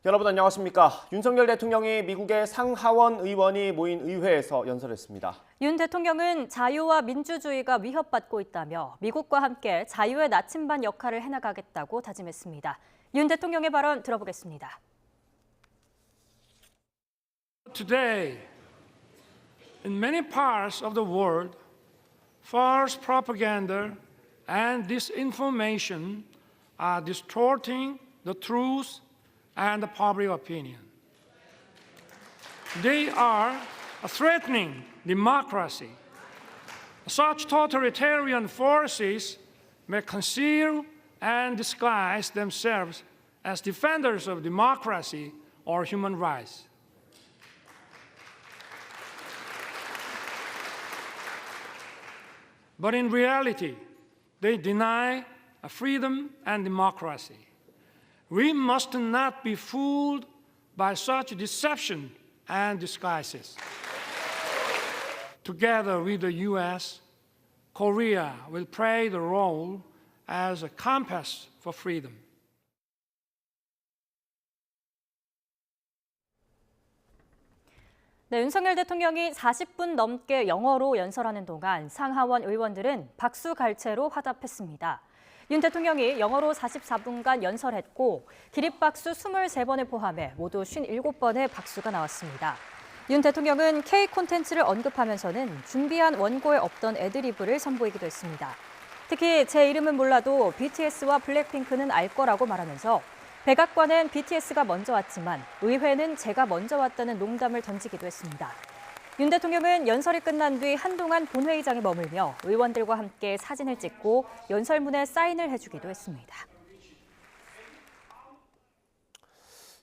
여러분 안녕하십니까. 윤석열 대통령이 미국의 상하원 의원이 모인 의회에서 연설했습니다. 윤 대통령은 자유와 민주주의가 위협받고 있다며 미국과 함께 자유의 나침반 역할을 해나가겠다고 다짐했습니다. 윤 대통령의 발언 들어보겠습니다. Today, in many parts of the world, false propaganda and disinformation are distorting the truth and the public opinion. They are threatening democracy. Such totalitarian forces may conceal and disguise themselves as defenders of democracy or human rights. But in reality, they deny freedom and democracy. We must not be fooled by such deception and disguises. Together with the U.S., Korea will play the role as a compass for freedom. 네, 윤석열 대통령이 40분 넘게 영어로 연설하는 동안 상하원 의원들은 박수갈채로 화답했습니다. 윤 대통령이 영어로 44분간 연설했고 기립박수 23번을 포함해 모두 57번의 박수가 나왔습니다. 윤 대통령은 K 콘텐츠를 언급하면서는 준비한 원고에 없던 애드리브를 선보이기도 했습니다. 특히 제 이름은 몰라도 BTS와 블랙핑크는 알 거라고 말하면서 백악관엔 BTS가 먼저 왔지만 의회는 제가 먼저 왔다는 농담을 던지기도 했습니다. 윤 대통령은 연설이 끝난 뒤 한동안 본회의장에 머물며 의원들과 함께 사진을 찍고 연설문에 사인을 해주기도 했습니다.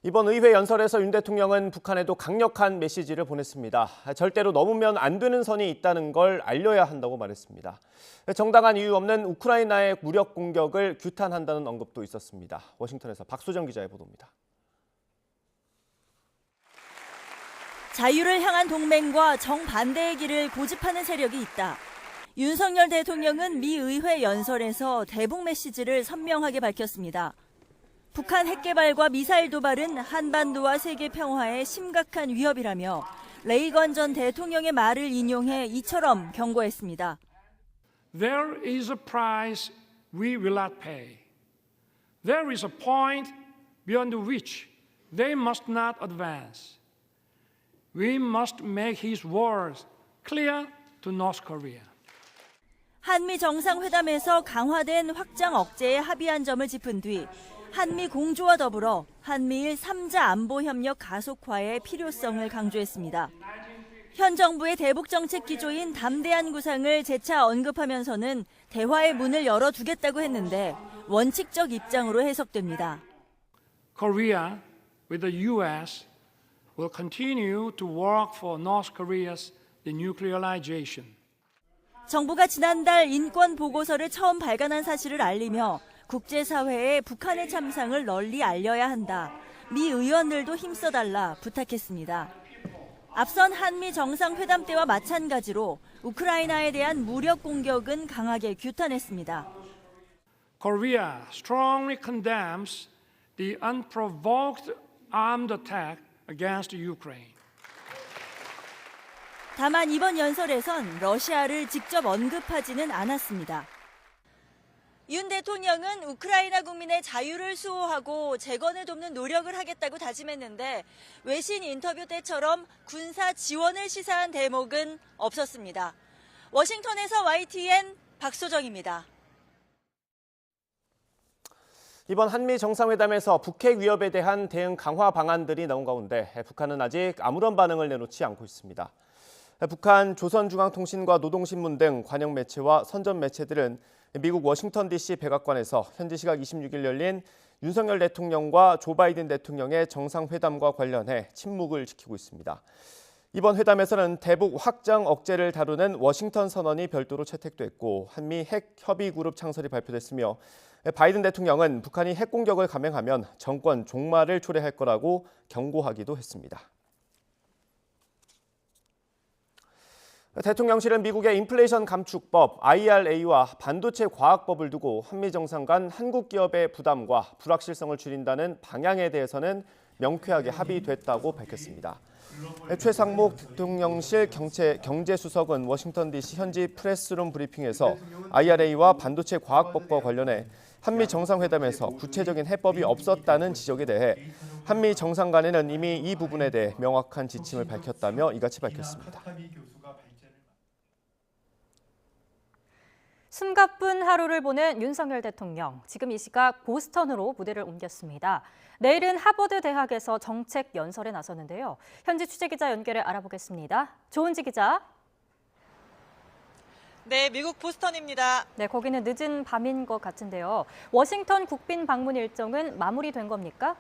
이번 의회 연설에서 윤 대통령은 북한에도 강력한 메시지를 보냈습니다. 절대로 넘으면 안 되는 선이 있다는 걸 알려야 한다고 말했습니다. 정당한 이유 없는 우크라이나의 무력 공격을 규탄한다는 언급도 있었습니다. 워싱턴에서 박소정 기자의 보도입니다. 자유를 향한 동맹과 정반대의 길을 고집하는 세력이 있다. 윤석열 대통령은 미 의회 연설에서 대북 메시지를 선명하게 밝혔습니다. 북한 핵 개발과 미사일 도발은 한반도와 세계 평화에 심각한 위협이라며 레이건 전 대통령의 말을 인용해 이처럼 경고했습니다. There is a price we will not pay. There is a point beyond which they must not advance. We must make his words clear to North Korea. 한미 정상회담에서 강화된 확장 억제에 합의한 점을 짚은 뒤 한미 공조와 더불어 한미일 3자 안보 협력 가속화의 필요성을 강조했습니다. 현 정부의 대북 정책 기조인 담대한 구상을 재차 언급하면서는 대화의 문을 열어두겠다고 했는데 원칙적 입장으로 해석됩니다. Korea with the U.S. will continue to work for North Korea's denuclearization. 정부가 지난달 인권 보고서를 처음 발간한 사실을 알리며 국제사회에 북한의 참상을 널리 알려야 한다. 미 의원들도 힘써달라 부탁했습니다. 앞선 한미 정상회담 때와 마찬가지로 우크라이나에 대한 무력 공격은 강하게 규탄했습니다. Korea strongly condemns the unprovoked armed attack against Ukraine. 다만 이번 연설에선 러시아를 직접 언급하지는 않았습니다. 윤 대통령은 우크라이나 국민의 자유를 수호하고 재건을 돕는 노력을 하겠다고 다짐했는데 외신 인터뷰 때처럼 군사 지원을 시사한 대목은 없었습니다. 워싱턴에서 YTN 박소정입니다. 이번 한미 정상회담에서 북핵 위협에 대한 대응 강화 방안들이 나온 가운데 북한은 아직 아무런 반응을 내놓지 않고 있습니다. 북한 조선중앙통신과 노동신문 등 관영 매체와 선전 매체들은 미국 워싱턴 DC 백악관에서 현지 시각 26일 열린 윤석열 대통령과 조 바이든 대통령의 정상회담과 관련해 침묵을 지키고 있습니다. 이번 회담에서는 대북 확장 억제를 다루는 워싱턴 선언이 별도로 채택됐고 한미 핵 협의 그룹 창설이 발표됐으며 바이든 대통령은 북한이 핵 공격을 감행하면 정권 종말을 초래할 거라고 경고하기도 했습니다. 대통령실은 미국의 인플레이션 감축법 IRA와 반도체 과학법을 두고 한미 정상 간 한국 기업의 부담과 불확실성을 줄인다는 방향에 대해서는 명쾌하게 합의됐다고 밝혔습니다. 최상목 대통령실 경제수석은 워싱턴 DC 현지 프레스룸 브리핑에서 IRA와 반도체 과학법과 관련해 한미 정상회담에서 구체적인 해법이 없었다는 지적에 대해 한미 정상 간에는 이미 이 부분에 대해 명확한 지침을 밝혔다며 이같이 밝혔습니다. 숨가쁜 하루를 보낸 윤석열 대통령. 지금 이 시각 보스턴으로 무대를 옮겼습니다. 내일은 하버드 대학에서 정책 연설에 나서는데요. 현지 취재기자 연결해 알아보겠습니다. 조은지 기자. 네, 미국 보스턴입니다. 네, 거기는 늦은 밤인 것 같은데요. 워싱턴 국빈 방문 일정은 마무리된 겁니까?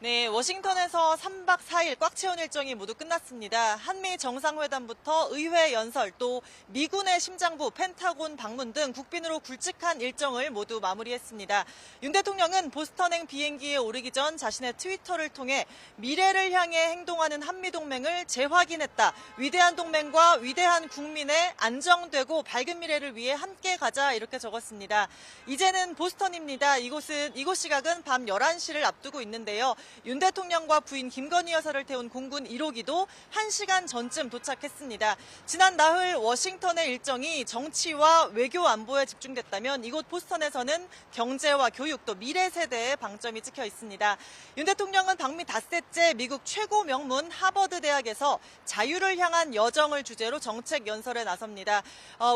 네, 워싱턴에서 3박 4일 꽉 채운 일정이 모두 끝났습니다. 한미 정상회담부터 의회 연설, 또 미군의 심장부 펜타곤 방문 등 국빈으로 굵직한 일정을 모두 마무리했습니다. 윤 대통령은 보스턴행 비행기에 오르기 전 자신의 트위터를 통해 미래를 향해 행동하는 한미동맹을 재확인했다. 위대한 동맹과 위대한 국민의 안정되고 밝은 미래를 위해 함께 가자, 이렇게 적었습니다. 이제는 보스턴입니다. 이곳 시각은 밤 11시를 앞두고 있는데요. 윤 대통령과 부인 김건희 여사를 태운 공군 1호기도 1시간 전쯤 도착했습니다. 지난 나흘 워싱턴의 일정이 정치와 외교 안보에 집중됐다면 이곳 보스턴에서는 경제와 교육, 또 미래 세대에 방점이 찍혀 있습니다. 윤 대통령은 방미 닷새째 미국 최고 명문 하버드 대학에서 자유를 향한 여정을 주제로 정책 연설에 나섭니다.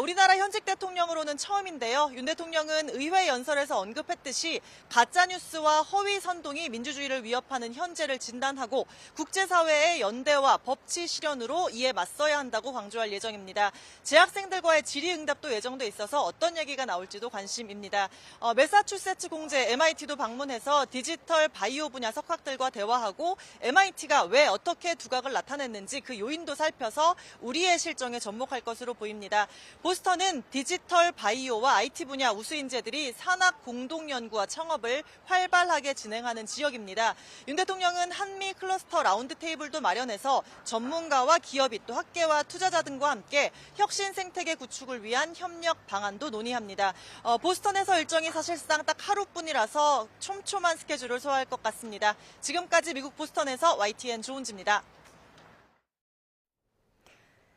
우리나라 현직 대통령으로는 처음인데요. 윤 대통령은 의회 연설에서 언급했듯이 가짜뉴스와 허위 선동이 민주주의를 위협하는 현재를 진단하고 국제사회의 연대와 법치 실현으로 이에 맞서야 한다고 강조할 예정입니다. 재학생들과의 질의응답도 예정돼 있어서 어떤 얘기가 나올지도 관심입니다. 매사추세츠 공재 MIT도 방문해서 디지털 바이오 분야 석학들과 대화하고 MIT가 왜 어떻게 두각을 나타냈는지 그 요인도 살펴서 우리의 실정에 접목할 것으로 보입니다. 보스턴은 디지털 바이오와 IT 분야 우수 인재들이 산학 공동연구와 창업을 활발하게 진행하는 지역입니다. 윤 대통령은 한미 클러스터 라운드 테이블도 마련해서 전문가와 기업이, 또 학계와 투자자 등과 함께 혁신 생태계 구축을 위한 협력 방안도 논의합니다. 보스턴에서 일정이 사실상 딱 하루뿐이라서 촘촘한 스케줄을 소화할 것 같습니다. 지금까지 미국 보스턴에서 YTN 조은지입니다.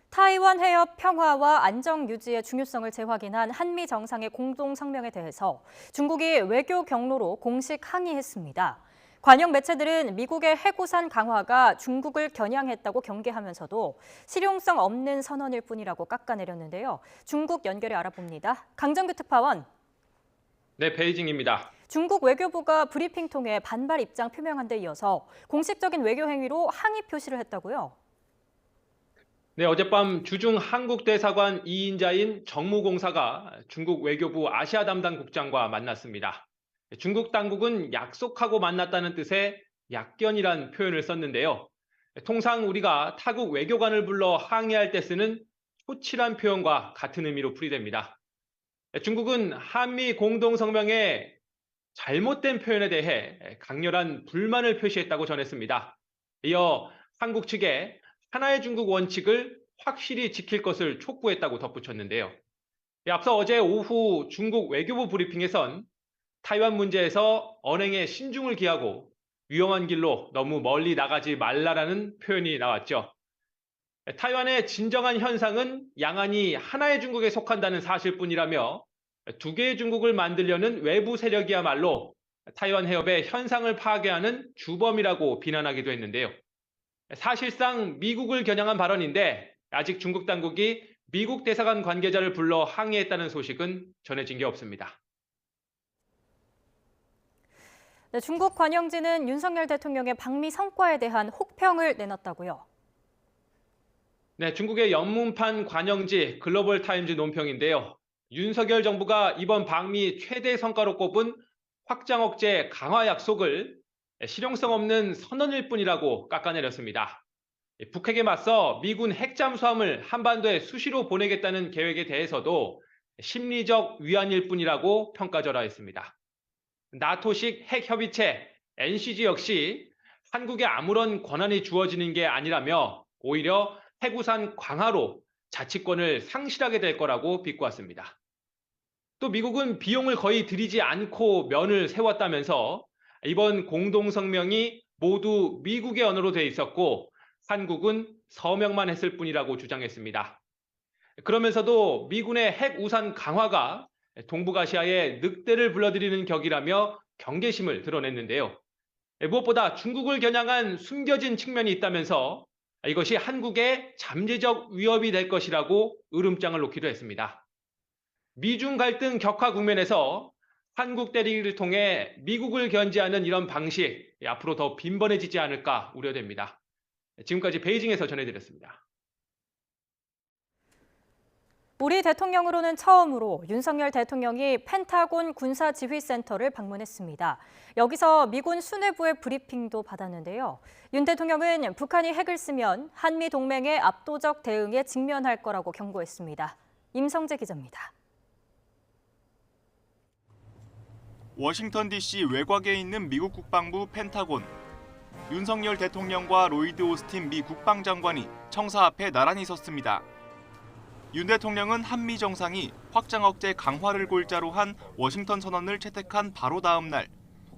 타이완 해협 평화와 안정 유지의 중요성을 재확인한 한미 정상의 공동 성명에 대해서 중국이 외교 경로로 공식 항의했습니다. 관영 매체들은 미국의 해구산 강화가 중국을 겨냥했다고 경계하면서도 실용성 없는 선언일 뿐이라고 깎아내렸는데요. 중국 연결해 알아봅니다. 강정규 특파원. 네, 베이징입니다. 중국 외교부가 브리핑 통해 반발 입장 표명한 데 이어서 공식적인 외교 행위로 항의 표시를 했다고요? 네, 어젯밤 주중 한국 대사관 2인자인 정무공사가 중국 외교부 아시아 담당 국장과 만났습니다. 중국 당국은 약속하고 만났다는 뜻의 약견이란 표현을 썼는데요. 통상 우리가 타국 외교관을 불러 항의할 때 쓰는 초치란 표현과 같은 의미로 풀이됩니다. 중국은 한미 공동성명의 잘못된 표현에 대해 강렬한 불만을 표시했다고 전했습니다. 이어 한국 측에 하나의 중국 원칙을 확실히 지킬 것을 촉구했다고 덧붙였는데요. 앞서 어제 오후 중국 외교부 브리핑에선 타이완 문제에서 언행에 신중을 기하고 위험한 길로 너무 멀리 나가지 말라라는 표현이 나왔죠. 타이완의 진정한 현상은 양안이 하나의 중국에 속한다는 사실뿐이라며 두 개의 중국을 만들려는 외부 세력이야말로 타이완 해협의 현상을 파괴하는 주범이라고 비난하기도 했는데요. 사실상 미국을 겨냥한 발언인데 아직 중국 당국이 미국 대사관 관계자를 불러 항의했다는 소식은 전해진 게 없습니다. 네, 중국 관영지는 윤석열 대통령의 방미 성과에 대한 혹평을 내놨다고요? 네, 중국의 영문판 관영지 글로벌 타임즈 논평인데요. 윤석열 정부가 이번 방미 최대 성과로 꼽은 확장 억제 강화 약속을 실용성 없는 선언일 뿐이라고 깎아내렸습니다. 북핵에 맞서 미군 핵잠수함을 한반도에 수시로 보내겠다는 계획에 대해서도 심리적 위안일 뿐이라고 평가절하했습니다. 나토식 핵협의체 NCG 역시 한국에 아무런 권한이 주어지는 게 아니라며 오히려 해구산 강화로 자치권을 상실하게 될 거라고 비꼬았습니다. 또 미국은 비용을 거의 들이지 않고 면을 세웠다면서 이번 공동성명이 모두 미국의 언어로 돼 있었고 한국은 서명만 했을 뿐이라고 주장했습니다. 그러면서도 미군의 핵 우산 강화가 동북아시아에 늑대를 불러들이는 격이라며 경계심을 드러냈는데요. 무엇보다 중국을 겨냥한 숨겨진 측면이 있다면서 이것이 한국의 잠재적 위협이 될 것이라고 으름장을 놓기도 했습니다. 미중 갈등 격화 국면에서 한국 대리를 통해 미국을 견제하는 이런 방식 앞으로 더 빈번해지지 않을까 우려됩니다. 지금까지 베이징에서 전해드렸습니다. 우리 대통령으로는 처음으로 윤석열 대통령이 펜타곤 군사지휘센터를 방문했습니다. 여기서 미군 수뇌부의 브리핑도 받았는데요. 윤 대통령은 북한이 핵을 쓰면 한미 동맹의 압도적 대응에 직면할 거라고 경고했습니다. 임성재 기자입니다. 워싱턴 DC 외곽에 있는 미국 국방부 펜타곤. 윤석열 대통령과 로이드 오스틴 미 국방장관이 청사 앞에 나란히 섰습니다. 윤 대통령은 한미 정상이 확장 억제 강화를 골자로 한 워싱턴 선언을 채택한 바로 다음 날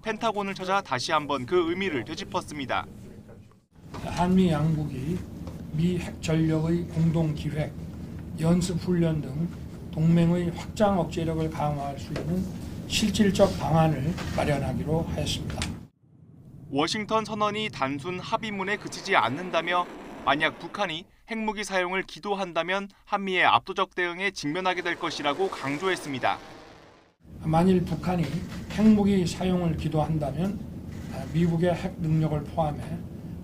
펜타곤을 찾아 다시 한번 그 의미를 되짚었습니다. 한미 양국이 미 핵 전력의 공동 기획, 연습 훈련 등 동맹의 확장 억제력을 강화할 수 있는 실질적 방안을 마련하기로 하였습니다. 워싱턴 선언이 단순 합의문에 그치지 않는다며 만약 북한이 핵무기 사용을 기도한다면 한미의 압도적 대응에 직면하게 될 것이라고 강조했습니다. 만일 북한이 핵무기 사용을 기도한다면 미국의 핵 능력을 포함해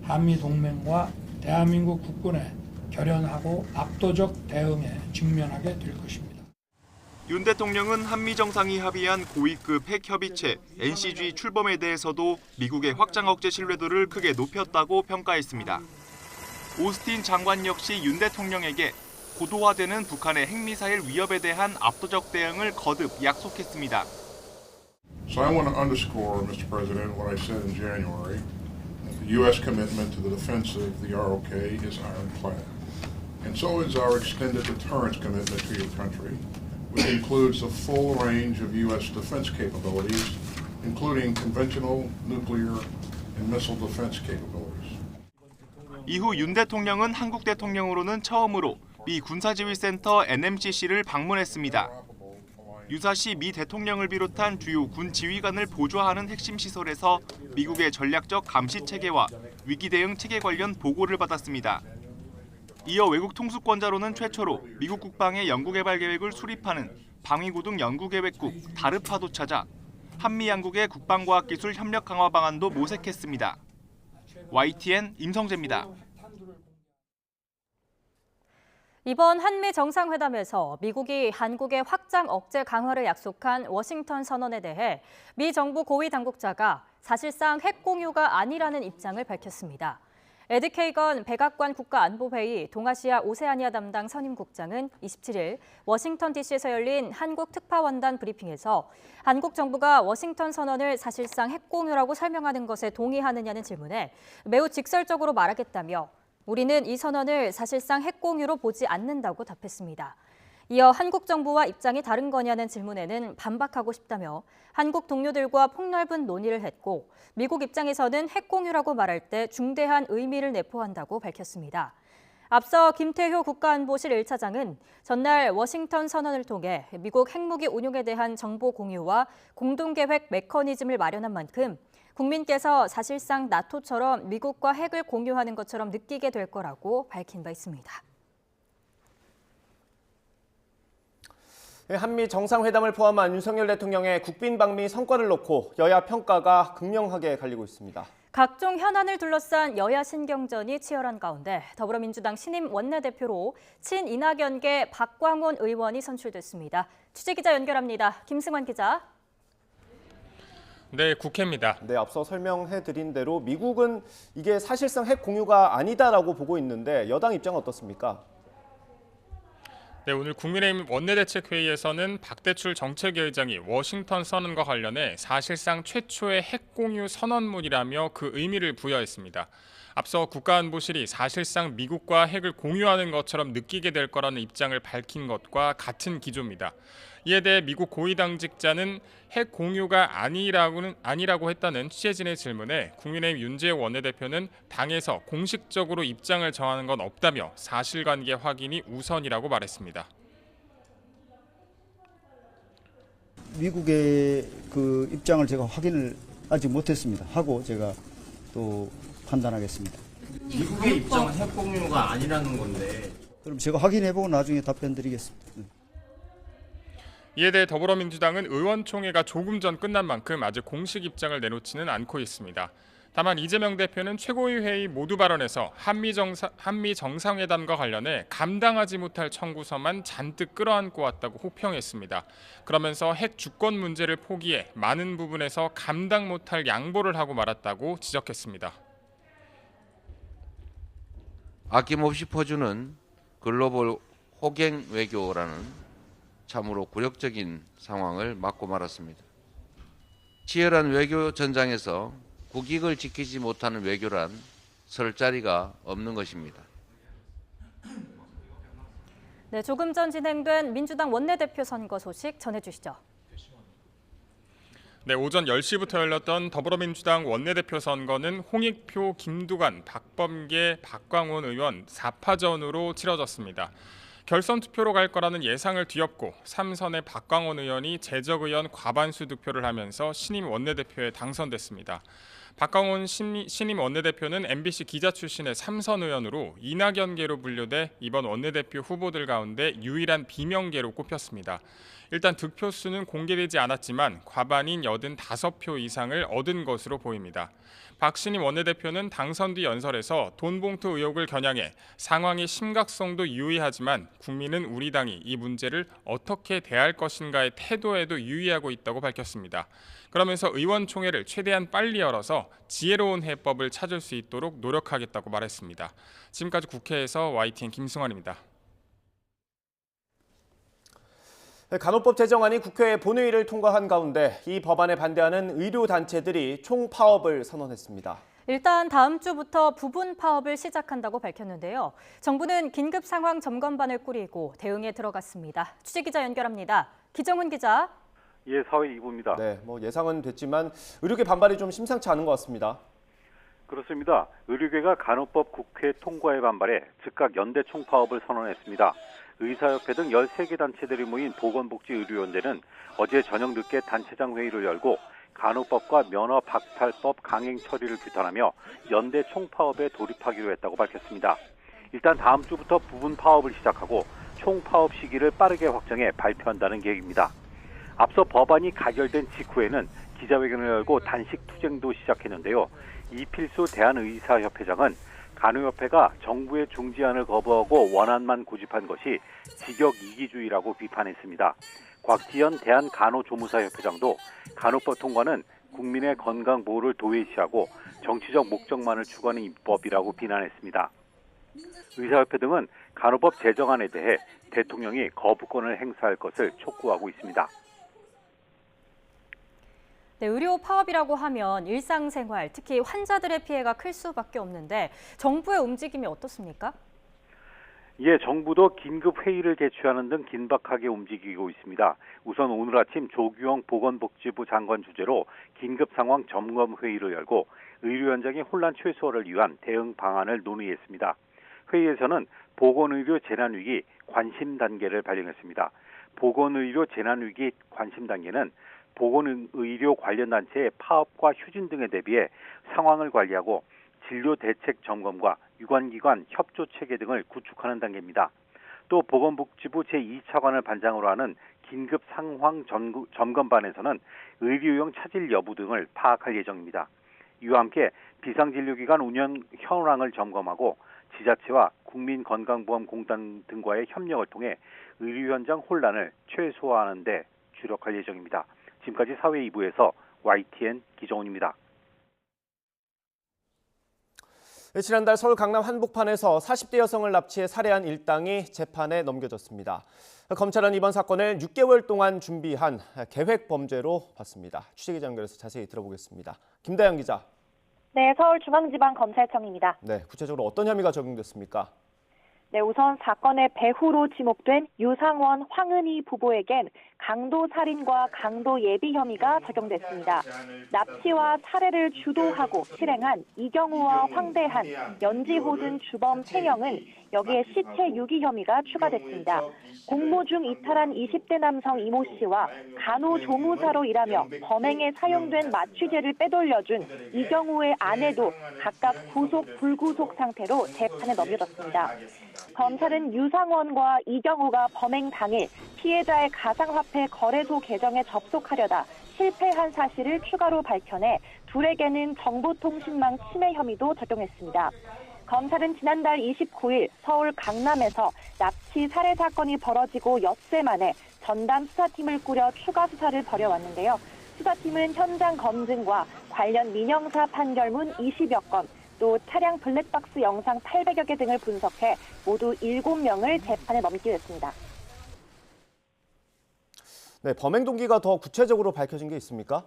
한미 동맹과 대한민국 국군의 결연하고 압도적 대응에 직면하게 될 것입니다. 윤 대통령은 한미 정상이 합의한 고위급 핵 협의체 NCG 출범에 대해서도 미국의 확장 억제 신뢰도를 크게 높였다고 평가했습니다. 오스틴 장관 역시 윤 대통령에게 고도화되는 북한의 핵미사일 위협에 대한 압도적 대응을 거듭 약속했습니다. So I want to underscore, Mr. President, what I said in January. The U.S. commitment to the defense of the ROK is ironclad. And so is our extended deterrence commitment to your country, which includes the full range of U.S. defense capabilities, including conventional, nuclear, and missile defense capabilities. 이후 윤 대통령은 한국 대통령으로는 처음으로 미 군사지휘센터 NMCC를 방문했습니다. 유사시 미 대통령을 비롯한 주요 군 지휘관을 보좌하는 핵심 시설에서 미국의 전략적 감시 체계와 위기 대응 체계 관련 보고를 받았습니다. 이어 외국 통수권자로는 최초로 미국 국방의 연구개발 계획을 수립하는 방위고등 연구계획국 다르파도 찾아 한미 양국의 국방과학기술 협력 강화 방안도 모색했습니다. YTN 임성재입니다. 이번 한미 정상회담에서 미국이 한국의 확장 억제 강화를 약속한 워싱턴 선언에 대해 미 정부 고위 당국자가 사실상 핵 공유가 아니라는 입장을 밝혔습니다. 에드 케이건 백악관 국가안보회의 동아시아 오세아니아 담당 선임국장은 27일 워싱턴 DC에서 열린 한국 특파원단 브리핑에서 한국 정부가 워싱턴 선언을 사실상 핵 공유라고 설명하는 것에 동의하느냐는 질문에 매우 직설적으로 말하겠다며 우리는 이 선언을 사실상 핵 공유로 보지 않는다고 답했습니다. 이어 한국 정부와 입장이 다른 거냐는 질문에는 반박하고 싶다며 한국 동료들과 폭넓은 논의를 했고 미국 입장에서는 핵 공유라고 말할 때 중대한 의미를 내포한다고 밝혔습니다. 앞서 김태효 국가안보실 1차장은 전날 워싱턴 선언을 통해 미국 핵무기 운용에 대한 정보 공유와 공동계획 메커니즘을 마련한 만큼 국민께서 사실상 나토처럼 미국과 핵을 공유하는 것처럼 느끼게 될 거라고 밝힌 바 있습니다. 한미 정상회담을 포함한 윤석열 대통령의 국빈 방미 성과를 놓고 여야 평가가 극명하게 갈리고 있습니다. 각종 현안을 둘러싼 여야 신경전이 치열한 가운데 더불어민주당 신임 원내대표로 친이낙연계 박광온 의원이 선출됐습니다. 취재기자 연결합니다. 김승환 기자. 네, 국회입니다. 네, 앞서 설명해드린 대로 미국은 이게 사실상 핵 공유가 아니다라고 보고 있는데 여당 입장은 어떻습니까? 네, 오늘 국민의힘 원내대책회의에서는 박대출 정책위의장이 워싱턴 선언과 관련해 사실상 최초의 핵 공유 선언문이라며 그 의미를 부여했습니다. 앞서 국가안보실이 사실상 미국과 핵을 공유하는 것처럼 느끼게 될 거라는 입장을 밝힌 것과 같은 기조입니다. 이에 대해 미국 고위 당직자는 핵 공유가 아니라고 했다는 취재진의 질문에 국민의힘 윤재욱 원내대표는 당에서 공식적으로 입장을 정하는 건 없다며 사실관계 확인이 우선이라고 말했습니다. 미국의 그 입장을 제가 확인을 아직 못했습니다. 하고 제가 또 판단하겠습니다. 미국의 입장은 핵 공유가 아니라는 건데. 그럼 제가 확인해보고 나중에 답변 드리겠습니다. 네. 이에 대해 더불어민주당은 의원총회가 조금 전 끝난 만큼 아직 공식 입장을 내놓지는 않고 있습니다. 다만 이재명 대표는 최고위 회의 모두 발언에서 한미 정상회담과 관련해 감당하지 못할 청구서만 잔뜩 끌어안고 왔다고 혹평했습니다. 그러면서 핵 주권 문제를 포기해 많은 부분에서 감당 못할 양보를 하고 말았다고 지적했습니다. 아낌없이 퍼주는 글로벌 호갱 외교라는 참으로 굴욕적인 상황을 맞고 말았습니다. 치열한 외교 전장에서 국익을 지키지 못하는 외교란 설 자리가 없는 것입니다. 네, 조금 전 진행된 민주당 원내대표 선거 소식 전해주시죠. 네, 오전 10시부터 열렸던 더불어민주당 원내대표 선거는 홍익표, 김두관, 박범계, 박광온 의원 4파전으로 치러졌습니다. 결선 투표로 갈 거라는 예상을 뒤엎고 3선의 박광온 의원이 재적 의원 과반수 득표를 하면서 신임 원내대표에 당선됐습니다. 박광온 신임 원내대표는 MBC 기자 출신의 3선 의원으로 이낙연계로 분류돼 이번 원내대표 후보들 가운데 유일한 비명계로 꼽혔습니다. 일단 득표수는 공개되지 않았지만 과반인 85표 이상을 얻은 것으로 보입니다. 박 신임 원내대표는 당선 뒤 연설에서 돈봉투 의혹을 겨냥해 상황의 심각성도 유의하지만 국민은 우리 당이 이 문제를 어떻게 대할 것인가의 태도에도 유의하고 있다고 밝혔습니다. 그러면서 의원총회를 최대한 빨리 열어서 지혜로운 해법을 찾을 수 있도록 노력하겠다고 말했습니다. 지금까지 국회에서 YTN 김승환입니다. 간호법 제정안이 국회 본회의를 통과한 가운데 이 법안에 반대하는 의료단체들이 총파업을 선언했습니다. 일단 다음 주부터 부분 파업을 시작한다고 밝혔는데요. 정부는 긴급 상황 점검반을 꾸리고 대응에 들어갔습니다. 취재기자 연결합니다. 기정훈 기자. 예, 사회 2부입니다. 네, 예상은 됐지만 의료계 반발이 좀 심상치 않은 것 같습니다. 그렇습니다. 의료계가 간호법 국회 통과에 반발해 즉각 연대 총파업을 선언했습니다. 의사협회 등 13개 단체들이 모인 보건복지의료연대는 어제 저녁 늦게 단체장 회의를 열고 간호법과 면허 박탈법 강행 처리를 규탄하며 연대 총파업에 돌입하기로 했다고 밝혔습니다. 일단 다음 주부터 부분 파업을 시작하고 총파업 시기를 빠르게 확정해 발표한다는 계획입니다. 앞서 법안이 가결된 직후에는 기자회견을 열고 단식 투쟁도 시작했는데요. 이필수 대한의사협회장은 간호협회가 정부의 중지안을 거부하고 원안만 고집한 것이 직역 이기주의라고 비판했습니다. 곽지연 대한간호조무사협회장도 간호법 통과는 국민의 건강 보호를 도외시하고 정치적 목적만을 추구하는 입법이라고 비난했습니다. 의사협회 등은 간호법 제정안에 대해 대통령이 거부권을 행사할 것을 촉구하고 있습니다. 네, 의료 파업이라고 하면 일상생활, 특히 환자들의 피해가 클 수밖에 없는데 정부의 움직임이 어떻습니까? 예, 정부도 긴급 회의를 개최하는 등 긴박하게 움직이고 있습니다. 우선 오늘 아침 조규영 보건복지부 장관 주재로 긴급 상황 점검 회의를 열고 의료 현장의 혼란 최소화를 위한 대응 방안을 논의했습니다. 회의에서는 보건의료 재난위기 관심 단계를 발령했습니다. 보건의료 재난위기 관심 단계는 보건의료 관련 단체의 파업과 휴진 등에 대비해 상황을 관리하고 진료 대책 점검과 유관기관 협조 체계 등을 구축하는 단계입니다. 또 보건복지부 제2차관을 반장으로 하는 긴급 상황 점검반에서는 의료용 차질 여부 등을 파악할 예정입니다. 이와 함께 비상진료기관 운영 현황을 점검하고 지자체와 국민건강보험공단 등과의 협력을 통해 의료 현장 혼란을 최소화하는 데 주력할 예정입니다. 지금까지 사회 2부에서 YTN 기정훈입니다. 지난달 서울 강남 한복판에서 40대 여성을 납치해 살해한 일당이 재판에 넘겨졌습니다. 검찰은 이번 사건을 6개월 동안 준비한 계획 범죄로 봤습니다. 취재기자 연결해서 자세히 들어보겠습니다. 김다영 기자. 네, 서울중앙지방검찰청입니다. 네, 구체적으로 어떤 혐의가 적용됐습니까? 네, 우선 사건의 배후로 지목된 유상원, 황은희 부부에겐 강도 살인과 강도 예비 혐의가 적용됐습니다. 납치와 살해를 주도하고 실행한 이경우와 황대한, 연지호 등 주범 3명은 여기에 시체 유기 혐의가 추가됐습니다. 공모 중 이탈한 20대 남성 이모 씨와 간호조무사로 일하며 범행에 사용된 마취제를 빼돌려준 이경우의 아내도 각각 구속, 불구속 상태로 재판에 넘겨졌습니다. 검찰은 유상원과 이경우가 범행 당일 피해자의 가상화폐 거래소 계정에 접속하려다 실패한 사실을 추가로 밝혀내 둘에게는 정보통신망 침해 혐의도 적용했습니다. 검찰은 지난달 29일 서울 강남에서 납치 살해 사건이 벌어지고 엿새 만에 전담 수사팀을 꾸려 추가 수사를 벌여왔는데요. 수사팀은 현장 검증과 관련 민형사 판결문 20여 건, 또 차량 블랙박스 영상 800여 개 등을 분석해 모두 7명을 재판에 넘기게 됐습니다. 네, 범행 동기가 더 구체적으로 밝혀진 게 있습니까?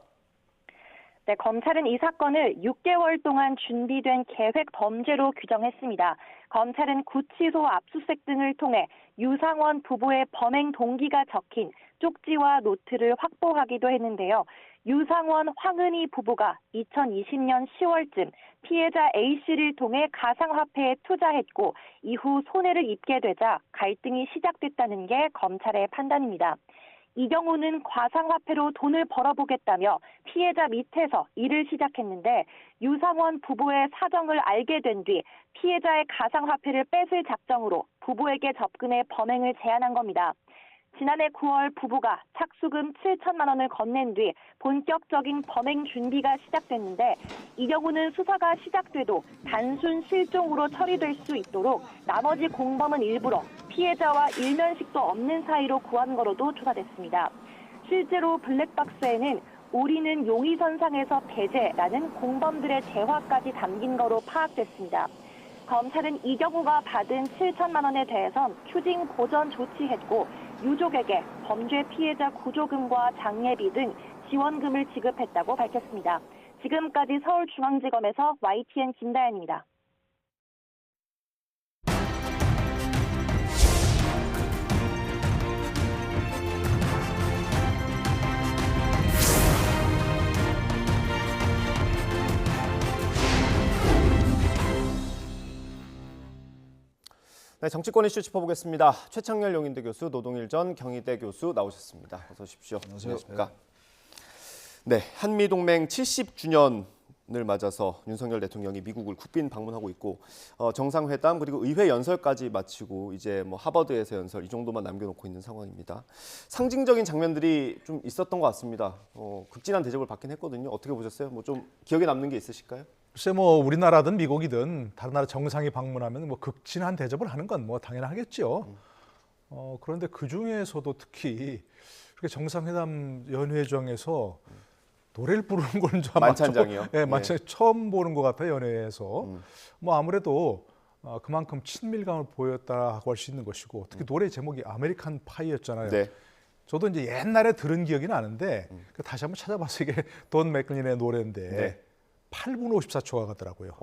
네, 검찰은 이 사건을 6개월 동안 준비된 계획 범죄로 규정했습니다. 검찰은 구치소 압수수색 등을 통해 유상원 부부의 범행 동기가 적힌 쪽지와 노트를 확보하기도 했는데요. 유상원, 황은희 부부가 2020년 10월쯤 피해자 A씨를 통해 가상화폐에 투자했고 이후 손해를 입게 되자 갈등이 시작됐다는 게 검찰의 판단입니다. 이경우는 가상화폐로 돈을 벌어보겠다며 피해자 밑에서 일을 시작했는데 유상원 부부의 사정을 알게 된 뒤 피해자의 가상화폐를 뺏을 작정으로 부부에게 접근해 범행을 제안한 겁니다. 지난해 9월 부부가 착수금 7천만 원을 건넨 뒤 본격적인 범행 준비가 시작됐는데 이경우는 수사가 시작돼도 단순 실종으로 처리될 수 있도록 나머지 공범은 일부러 피해자와 일면식도 없는 사이로 구한 거로도 조사됐습니다. 실제로 블랙박스에는 우리는 용의선상에서 배제라는 공범들의 재화까지 담긴 거로 파악됐습니다. 검찰은 이경우가 받은 7천만 원에 대해선 휴징 보전 조치했고 유족에게 범죄 피해자 구조금과 장례비 등 지원금을 지급했다고 밝혔습니다. 지금까지 서울중앙지검에서 YTN 김다연입니다. 네, 정치권 이슈 짚어보겠습니다. 최창렬 용인대 교수, 노동일 전 경희대 교수 나오셨습니다. 어서 오십시오. 안녕하십니까. 네, 한미동맹 70주년을 맞아서 윤석열 대통령이 미국을 국빈 방문하고 있고 정상회담 그리고 의회 연설까지 마치고 이제 뭐 하버드에서 연설 이 정도만 남겨놓고 있는 상황입니다. 상징적인 장면들이 좀 있었던 것 같습니다. 극진한 대접을 받긴 했거든요. 어떻게 보셨어요? 뭐 좀 기억에 남는 게 있으실까요? 글쎄 뭐 우리나라든 미국이든 다른 나라 정상이 방문하면 뭐 극진한 대접을 하는 건 뭐 당연하겠죠. 그런데 그 중에서도 특히 그렇게 정상회담 연회장에서 노래를 부르는 건 좀 만찬장이요? 네, 만찬 처음 보는 것 같아요, 연회에서. 뭐 아무래도 그만큼 친밀감을 보였다고 할 수 있는 것이고 특히 노래 제목이 아메리칸 파이였잖아요. 네. 저도 이제 옛날에 들은 기억이 나는데 다시 한번 찾아봤어요. 이게 돈 맥클린의 노래인데. 네. 8분 54초가 가더라고요.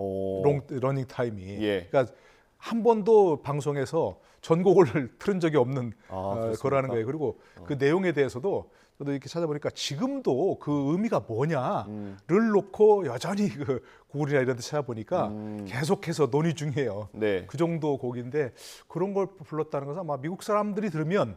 러닝 타임이. 예. 그러니까 한 번도 방송에서 전곡을 틀은 적이 없는 거라는 거예요. 그리고 그 내용에 대해서도 저도 이렇게 찾아보니까 지금도 그 의미가 뭐냐를 놓고 여전히 그 구글이나 이런 데 찾아보니까 계속해서 논의 중이에요. 네. 그 정도 곡인데 그런 걸 불렀다는 것은 아마 미국 사람들이 들으면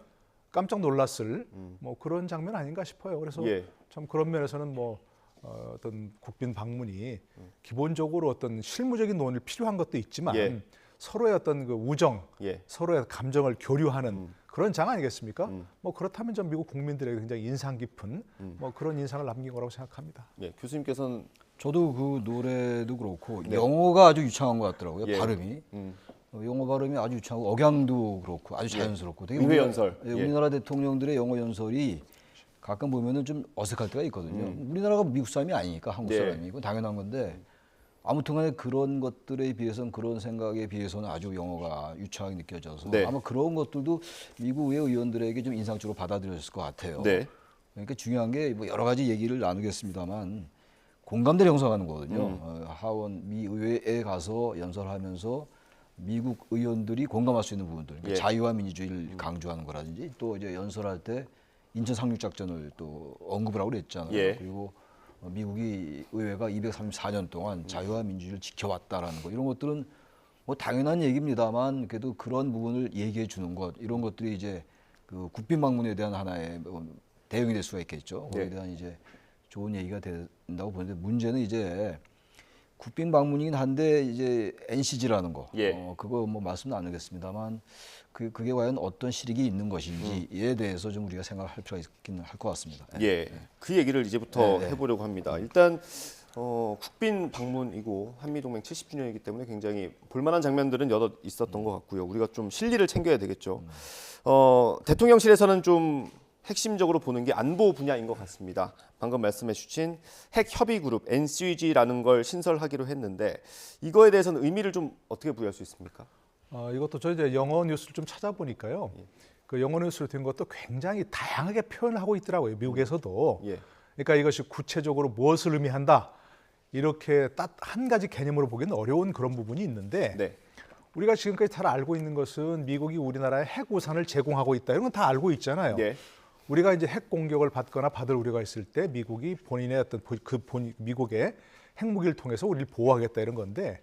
깜짝 놀랐을 뭐 그런 장면 아닌가 싶어요. 그래서 참 그런 면에서는 뭐 어떤 국빈 방문이 기본적으로 어떤 실무적인 논의를 필요한 것도 있지만 서로의 어떤 그 우정, 서로의 감정을 교류하는 그런 장 아니겠습니까? 뭐 그렇다면 전 미국 국민들에게 굉장히 인상 깊은 뭐 그런 인상을 남긴 거라고 생각합니다. 교수님께서는 저도 그 노래도 그렇고 영어가 아주 유창한 것 같더라고요. 발음이. 영어 발음이 아주 유창하고 억양도 그렇고 아주 자연스럽고 되게 의회 연설. 우리나라 대통령들의 영어 연설이 가끔 보면은 좀 어색할 때가 있거든요. 우리나라가 미국 사람이 아니니까 한국 사람이고 당연한 건데 아무튼간에 그런 것들에 비해서는 그런 생각에 비해서는 아주 영어가 유창하게 느껴져서 아마 그런 것들도 미국 의원들에게 좀 인상적으로 받아들여졌을 것 같아요. 그러니까 중요한 게 뭐 여러 가지 얘기를 나누겠습니다만 공감대를 형성하는 거거든요. 하원 미 의회에 가서 연설하면서 미국 의원들이 공감할 수 있는 부분들, 자유와 민주주의를 강조하는 거라든지 또 이제 연설할 때 인천 상륙작전을 또 언급을 하고 그랬잖아요. 예. 그리고 미국이 의회가 234년 동안 자유와 민주주의를 지켜왔다라는 것 이런 것들은 뭐 당연한 얘기입니다만 그래도 그런 부분을 얘기해 주는 것 이런 것들이 이제 그 국빈 방문에 대한 하나의 대응이 될 수가 있겠죠. 거기에 대한 이제 좋은 얘기가 된다고 보는데 문제는 이제 국빈 방문이긴 한데 이제 NCG라는 거 그거 뭐 말씀 나누겠습니다만 그게 과연 어떤 실익이 있는 것인지에 대해서 좀 우리가 생각할 필요가 있기는 할 것 같습니다. 그 얘기를 이제부터 해보려고 합니다. 일단 국빈 방문이고 한미동맹 70주년이기 때문에 굉장히 볼만한 장면들은 여러 있었던 것 같고요. 우리가 좀 실리를 챙겨야 되겠죠. 대통령실에서는 좀 핵심적으로 보는 게 안보 분야인 것 같습니다. 방금 말씀해 주신 핵협의그룹 NCG라는 걸 신설하기로 했는데 이거에 대해서는 의미를 좀 어떻게 부여할 수 있습니까? 이것도 저 이제 영어 뉴스를 좀 찾아보니까요. 그 영어 뉴스로 된 것도 굉장히 다양하게 표현을 하고 있더라고요. 미국에서도. 그러니까 이것이 구체적으로 무엇을 의미한다. 이렇게 딱 한 가지 개념으로 보기는 어려운 그런 부분이 있는데 우리가 지금까지 잘 알고 있는 것은 미국이 우리나라에 핵 우산을 제공하고 있다. 이런 건 다 알고 있잖아요. 우리가 이제 핵 공격을 받거나 받을 우려가 있을 때 미국이 본인의 어떤 미국의 핵무기를 통해서 우리를 보호하겠다 이런 건데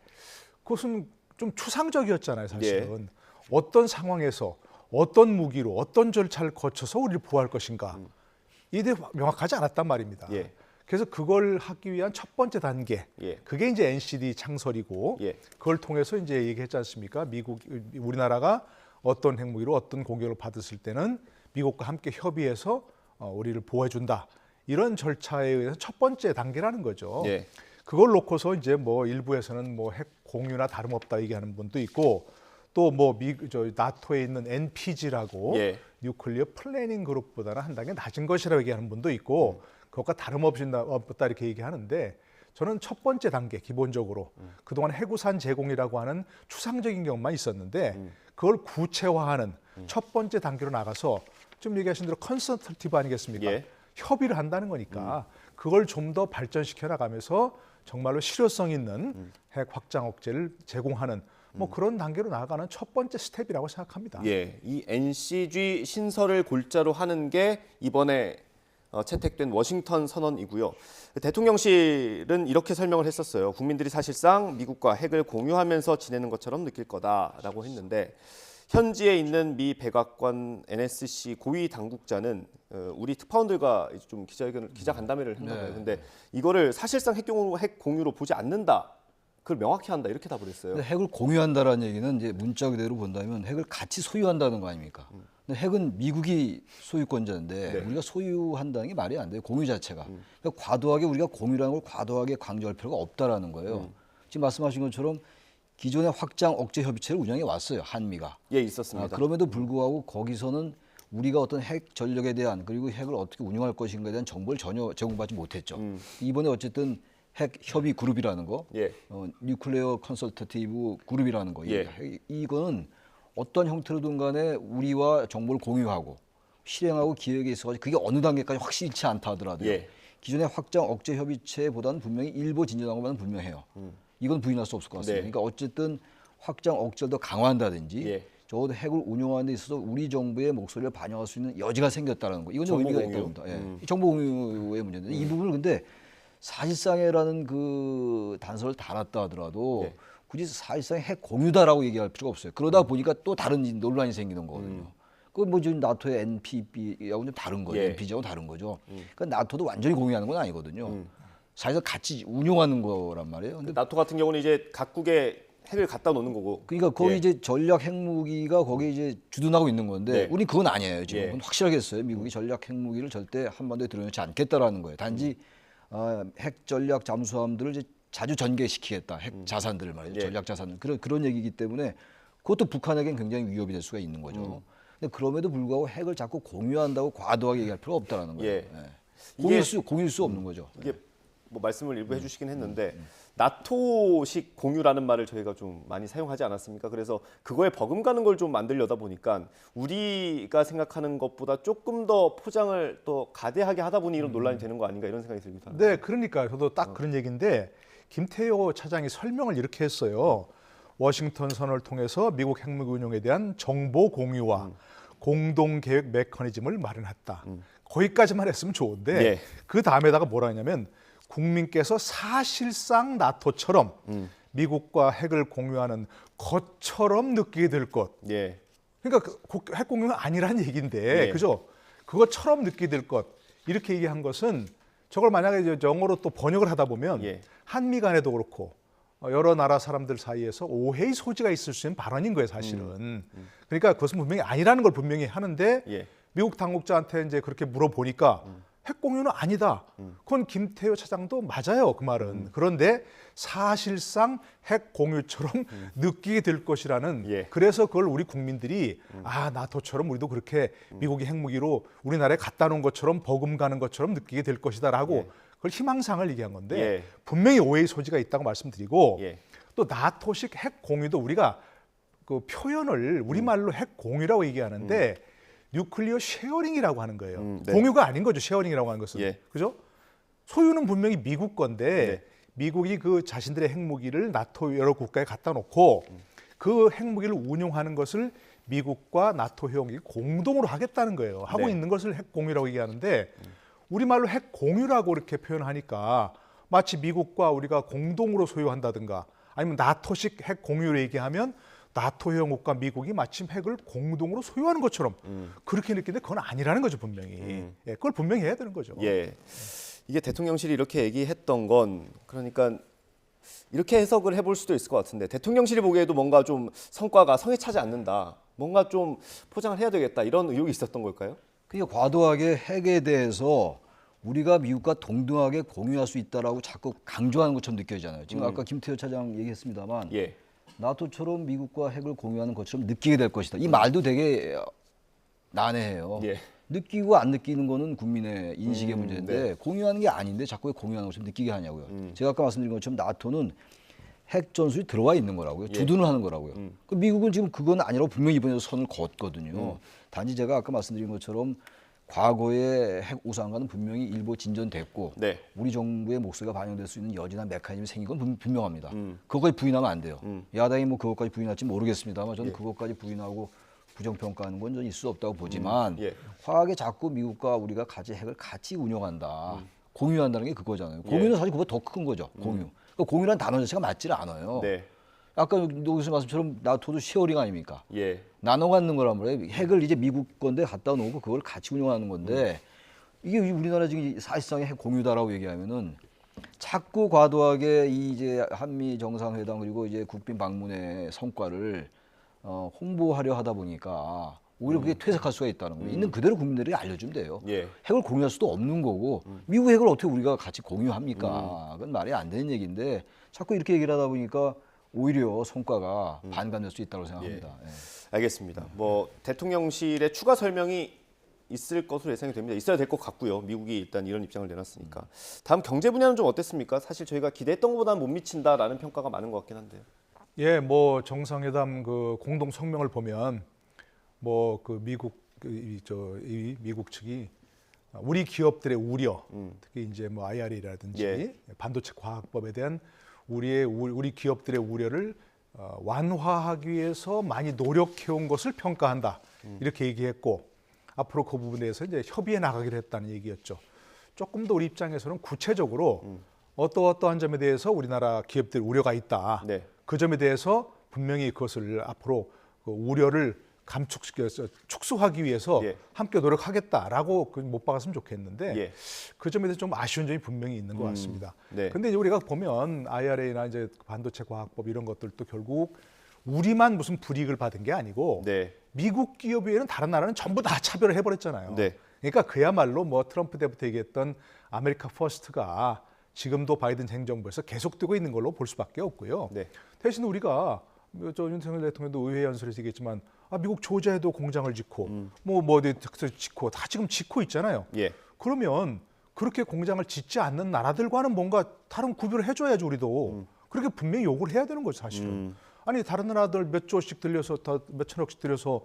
그것은 좀 추상적이었잖아요, 사실은. 어떤 상황에서 어떤 무기로 어떤 절차를 거쳐서 우리를 보호할 것인가. 이게 명확하지 않았단 말입니다. 그래서 그걸 하기 위한 첫 번째 단계, 그게 이제 NCD 창설이고 그걸 통해서 이제 얘기했지 않습니까? 우리나라가 어떤 핵무기로 어떤 공격을 받았을 때는 미국과 함께 협의해서 우리를 보호해준다. 이런 절차에 의해서 첫 번째 단계라는 거죠. 그걸 놓고서 이제 뭐 일부에서는 뭐 핵 공유나 다름없다 얘기하는 분도 있고 또 뭐 나토에 있는 NPG라고 뉴클리어 플래닝 그룹보다는 한 단계 낮은 것이라고 얘기하는 분도 있고 그것과 다름없다 이렇게 얘기하는데 저는 첫 번째 단계 기본적으로 그동안 해구산 제공이라고 하는 추상적인 경험만 있었는데 그걸 구체화하는 첫 번째 단계로 나가서 지금 얘기하신 대로 컨설터티브 아니겠습니까? 협의를 한다는 거니까 그걸 좀 더 발전시켜 나가면서 정말로 실효성 있는 핵 확장 억제를 제공하는 뭐 그런 단계로 나아가는 첫 번째 스텝이라고 생각합니다. 이 NCG 신설을 골자로 하는 게 이번에 채택된 워싱턴 선언이고요. 대통령실은 이렇게 설명을 했었어요. 국민들이 사실상 미국과 핵을 공유하면서 지내는 것처럼 느낄 거다라고 했는데 현지에 있는 미 백악관 NSC 고위 당국자는 우리 특파원들과 좀 기자 간담회를 했나봐요. 근데 이거를 사실상 핵 공유로 보지 않는다. 그걸 명확히 한다 이렇게 답을 했어요. 핵을 공유한다라는 얘기는 이제 문자 그대로 본다면 핵을 같이 소유한다는 거 아닙니까? 근데 핵은 미국이 소유권자인데 우리가 소유한다는 게 말이 안 돼요. 공유 자체가. 그러니까 과도하게 우리가 공유라는 걸 과도하게 강조할 필요가 없다라는 거예요. 지금 말씀하신 것처럼 기존의 확장 억제 협의체를 운영해 왔어요. 한미가. 있었습니다. 그럼에도 불구하고 거기서는 우리가 어떤 핵 전력에 대한 그리고 핵을 어떻게 운영할 것인가에 대한 정보를 전혀 제공받지 못했죠. 이번에 어쨌든 핵 협의 그룹이라는 거, 뉴클레어 컨설터티브 그룹이라는 거, 이거는 어떤 형태로든 간에 우리와 정보를 공유하고 실행하고 기획에 있어가지고 그게 어느 단계까지 확실치 않다 하더라도요. 기존의 확장 억제 협의체보다는 분명히 일부 진전한 것만은 분명해요. 이건 부인할 수 없을 것 같습니다. 그러니까 어쨌든 확장 억제를 더 강화한다든지 적어도 핵을 운영하는 데 있어서 우리 정부의 목소리를 반영할 수 있는 여지가 생겼다는 거. 이건 좀 의미가 있다고 봅니다. 정보 공유의 문제인데 이 부분을 근데 사실상이라는 그 단서를 달았다 하더라도 굳이 사실상 핵 공유다라고 얘기할 필요가 없어요. 그러다 보니까 또 다른 논란이 생기는 거거든요. 그건 뭐 지금 나토의 NPP하고 좀 다른 거죠. NPG하고 다른 거죠. 그러니까 나토도 완전히 공유하는 건 아니거든요. 사실상 같이 운용하는 거란 말이에요. 근데 나토 같은 경우는 이제 각국의 핵을 갖다 놓는 거고. 그러니까 거기 이제 전략 핵무기가 거기 이제 주둔하고 있는 건데 우리 그건 아니에요. 지금 그건 확실하게 했어요. 미국이 전략 핵무기를 절대 한반도에 들여놓지 않겠다라는 거예요. 단지 핵 전략 잠수함들을 이제 자주 전개시키겠다. 핵 자산들을 말이죠. 전략 자산 그런 얘기이기 때문에 그것도 북한에겐 굉장히 위협이 될 수가 있는 거죠. 근데 그럼에도 불구하고 핵을 자꾸 공유한다고 과도하게 얘기할 필요가 없다라는 거예요. 공유일 수 없는 거죠. 이게 뭐 말씀을 일부 해주시긴 했는데 나토식 공유라는 말을 저희가 좀 많이 사용하지 않았습니까? 그래서 그거에 버금가는 걸 좀 만들려다 보니까 우리가 생각하는 것보다 조금 더 포장을 또 가대하게 하다 보니 이런 논란이 되는 거 아닌가 이런 생각이 들기도 합니다. 네, 그러니까 저도 딱 그런 얘기인데 김태효 차장이 설명을 이렇게 했어요. 워싱턴 선언을 통해서 미국 핵무기 운용에 대한 정보 공유와 공동 계획 메커니즘을 마련했다. 거기까지만 했으면 좋은데 예. 그 다음에다가 뭐라 하냐면 국민께서 사실상 나토처럼 미국과 핵을 공유하는 것처럼 느끼게 될 것. 예. 그러니까 핵 공유는 아니란 얘기인데, 예. 그죠? 그것처럼 느끼게 될 것. 이렇게 얘기한 것은 저걸 만약에 이제 영어로 또 번역을 하다 보면 예. 한미 간에도 그렇고 여러 나라 사람들 사이에서 오해의 소지가 있을 수 있는 발언인 거예요, 사실은. 그러니까 그것은 분명히 아니라는 걸 분명히 하는데 예. 미국 당국자한테 이제 그렇게 물어보니까 핵 공유는 아니다. 그건 김태효 차장도 맞아요, 그 말은. 그런데 사실상 핵 공유처럼 느끼게 될 것이라는 예. 그래서 그걸 우리 국민들이 아, 나토처럼 우리도 그렇게 미국이 핵무기로 우리나라에 갖다 놓은 것처럼 버금가는 것처럼 느끼게 될 것이다라고 예. 그걸 희망상을 얘기한 건데 예. 분명히 오해의 소지가 있다고 말씀드리고 예. 또 나토식 핵 공유도 우리가 그 표현을 우리말로 핵 공유라고 얘기하는데 뉴클리어 쉐어링이라고 하는 거예요. 네. 공유가 아닌 거죠. 쉐어링이라고 하는 것은. 예. 그죠? 소유는 분명히 미국 건데 네. 미국이 그 자신들의 핵무기를 나토 여러 국가에 갖다 놓고 그 핵무기를 운용하는 것을 미국과 나토 회원국이 공동으로 하겠다는 거예요. 하고 네. 있는 것을 핵 공유라고 얘기하는데 우리말로 핵 공유라고 이렇게 표현하니까 마치 미국과 우리가 공동으로 소유한다든가 아니면 나토식 핵 공유를 얘기하면 나토 회원국과 미국이 마침 핵을 공동으로 소유하는 것처럼 그렇게 느끼는데 그건 아니라는 거죠, 분명히. 예, 그걸 분명히 해야 되는 거죠. 예. 이게 대통령실이 이렇게 얘기했던 건 그러니까 이렇게 해석을 해볼 수도 있을 것 같은데 대통령실이 보기에도 뭔가 좀 성과가 성에 차지 않는다. 뭔가 좀 포장을 해야 되겠다. 이런 의혹이 있었던 걸까요? 그게 과도하게 핵에 대해서 우리가 미국과 동등하게 공유할 수 있다라고 자꾸 강조하는 것처럼 느껴지잖아요. 지금 아까 김태효 차장 얘기했습니다만 예. 나토처럼 미국과 핵을 공유하는 것처럼 느끼게 될 것이다. 이 말도 되게 난해해요. 예. 느끼고 안 느끼는 거는 국민의 인식의 문제인데 네. 공유하는 게 아닌데 자꾸 왜 공유하는 것처럼 느끼게 하냐고요. 제가 아까 말씀드린 것처럼 나토는 핵 전술이 들어와 있는 거라고요. 예. 주둔을 하는 거라고요. 그 미국은 지금 그건 아니라고 분명히 이번에도 선을 걷거든요. 단지 제가 아까 말씀드린 것처럼 과거의 핵 우상과는 분명히 일부 진전됐고 네. 우리 정부의 목소리가 반영될 수 있는 여지나 메커니즘이 생긴 건 분명합니다. 그것까지 부인하면 안 돼요. 야당이 뭐 그것까지 부인할지 모르겠습니다만 저는 예. 그것까지 부인하고 부정평가하는 건 저는 있을 수 없다고 보지만 예. 화학에 자꾸 미국과 우리가 핵을 같이 운영한다. 공유한다는 게 그거잖아요. 공유는 사실 그보다 더 큰 거죠. 공유. 그러니까 공유라는 단어 자체가 맞지를 않아요. 네. 아까 노교수 말씀처럼 나토도 쉐어링 아닙니까? 예. 나눠 갖는 거란 말이에요. 핵을 이제 미국 건데 갖다 놓고 그걸 같이 운영하는 건데 이게 우리나라 지금 사실상의 핵 공유다라고 얘기하면은 자꾸 과도하게 이 이제 한미 정상회담 그리고 이제 국빈 방문의 성과를 홍보하려 하다 보니까 오히려 그게 퇴색할 수가 있다는 거예요. 있는 그대로 국민들에게 알려주면 돼요. 예. 핵을 공유할 수도 없는 거고 미국 핵을 어떻게 우리가 같이 공유합니까? 그건 말이 안 되는 얘기인데 자꾸 이렇게 얘기를 하다 보니까 오히려 성과가 반감될 수 있다고 생각합니다. 예. 알겠습니다. 뭐 대통령실의 추가 설명이 있을 것으로 예상이 됩니다. 있어야 될 것 같고요. 미국이 일단 이런 입장을 내놨으니까. 다음 경제 분야는 좀 어땠습니까? 사실 저희가 기대했던 것보다는 못 미친다라는 평가가 많은 것 같긴 한데요. 예, 뭐 정상회담 그 공동 성명을 보면 뭐 그 미국 이 미국 측이 우리 기업들의 우려, 특히 이제 뭐 IRA라든지 예. 반도체 과학법에 대한 우리 기업들의 우려를 완화하기 위해서 많이 노력해온 것을 평가한다. 이렇게 얘기했고 앞으로 그 부분에 대해서 이제 협의해 나가기로 했다는 얘기였죠. 조금 더 우리 입장에서는 구체적으로 어떠한 점에 대해서 우리나라 기업들 우려가 있다. 네. 그 점에 대해서 분명히 그것을 앞으로 그 우려를 감축시켜서 축소하기 위해서 예. 함께 노력하겠다라고 못 박았으면 좋겠는데 예. 그 점에 대해서 좀 아쉬운 점이 분명히 있는 것 같습니다. 네. 근데 이제 우리가 보면 IRA나 이제 반도체 과학법 이런 것들도 결국 우리만 무슨 불이익을 받은 게 아니고 네. 미국 기업 외에는 다른 나라는 전부 다 차별을 해버렸잖아요. 네. 그러니까 그야말로 뭐 트럼프 때부터 얘기했던 아메리카 퍼스트가 지금도 바이든 행정부에서 계속되고 있는 걸로 볼 수밖에 없고요. 네. 대신 우리가 윤석열 대통령도 의회 연설에서 얘기했지만 미국 조지아에도 공장을 짓고 어디 짓고 다 지금 짓고 있잖아요. 예. 그러면 그렇게 공장을 짓지 않는 나라들과는 뭔가 다른 구별을 해줘야지 우리도 그렇게 분명히 요구를 해야 되는 거죠 사실은. 아니 다른 나라들 몇 조씩 들여서 몇 천억씩 들여서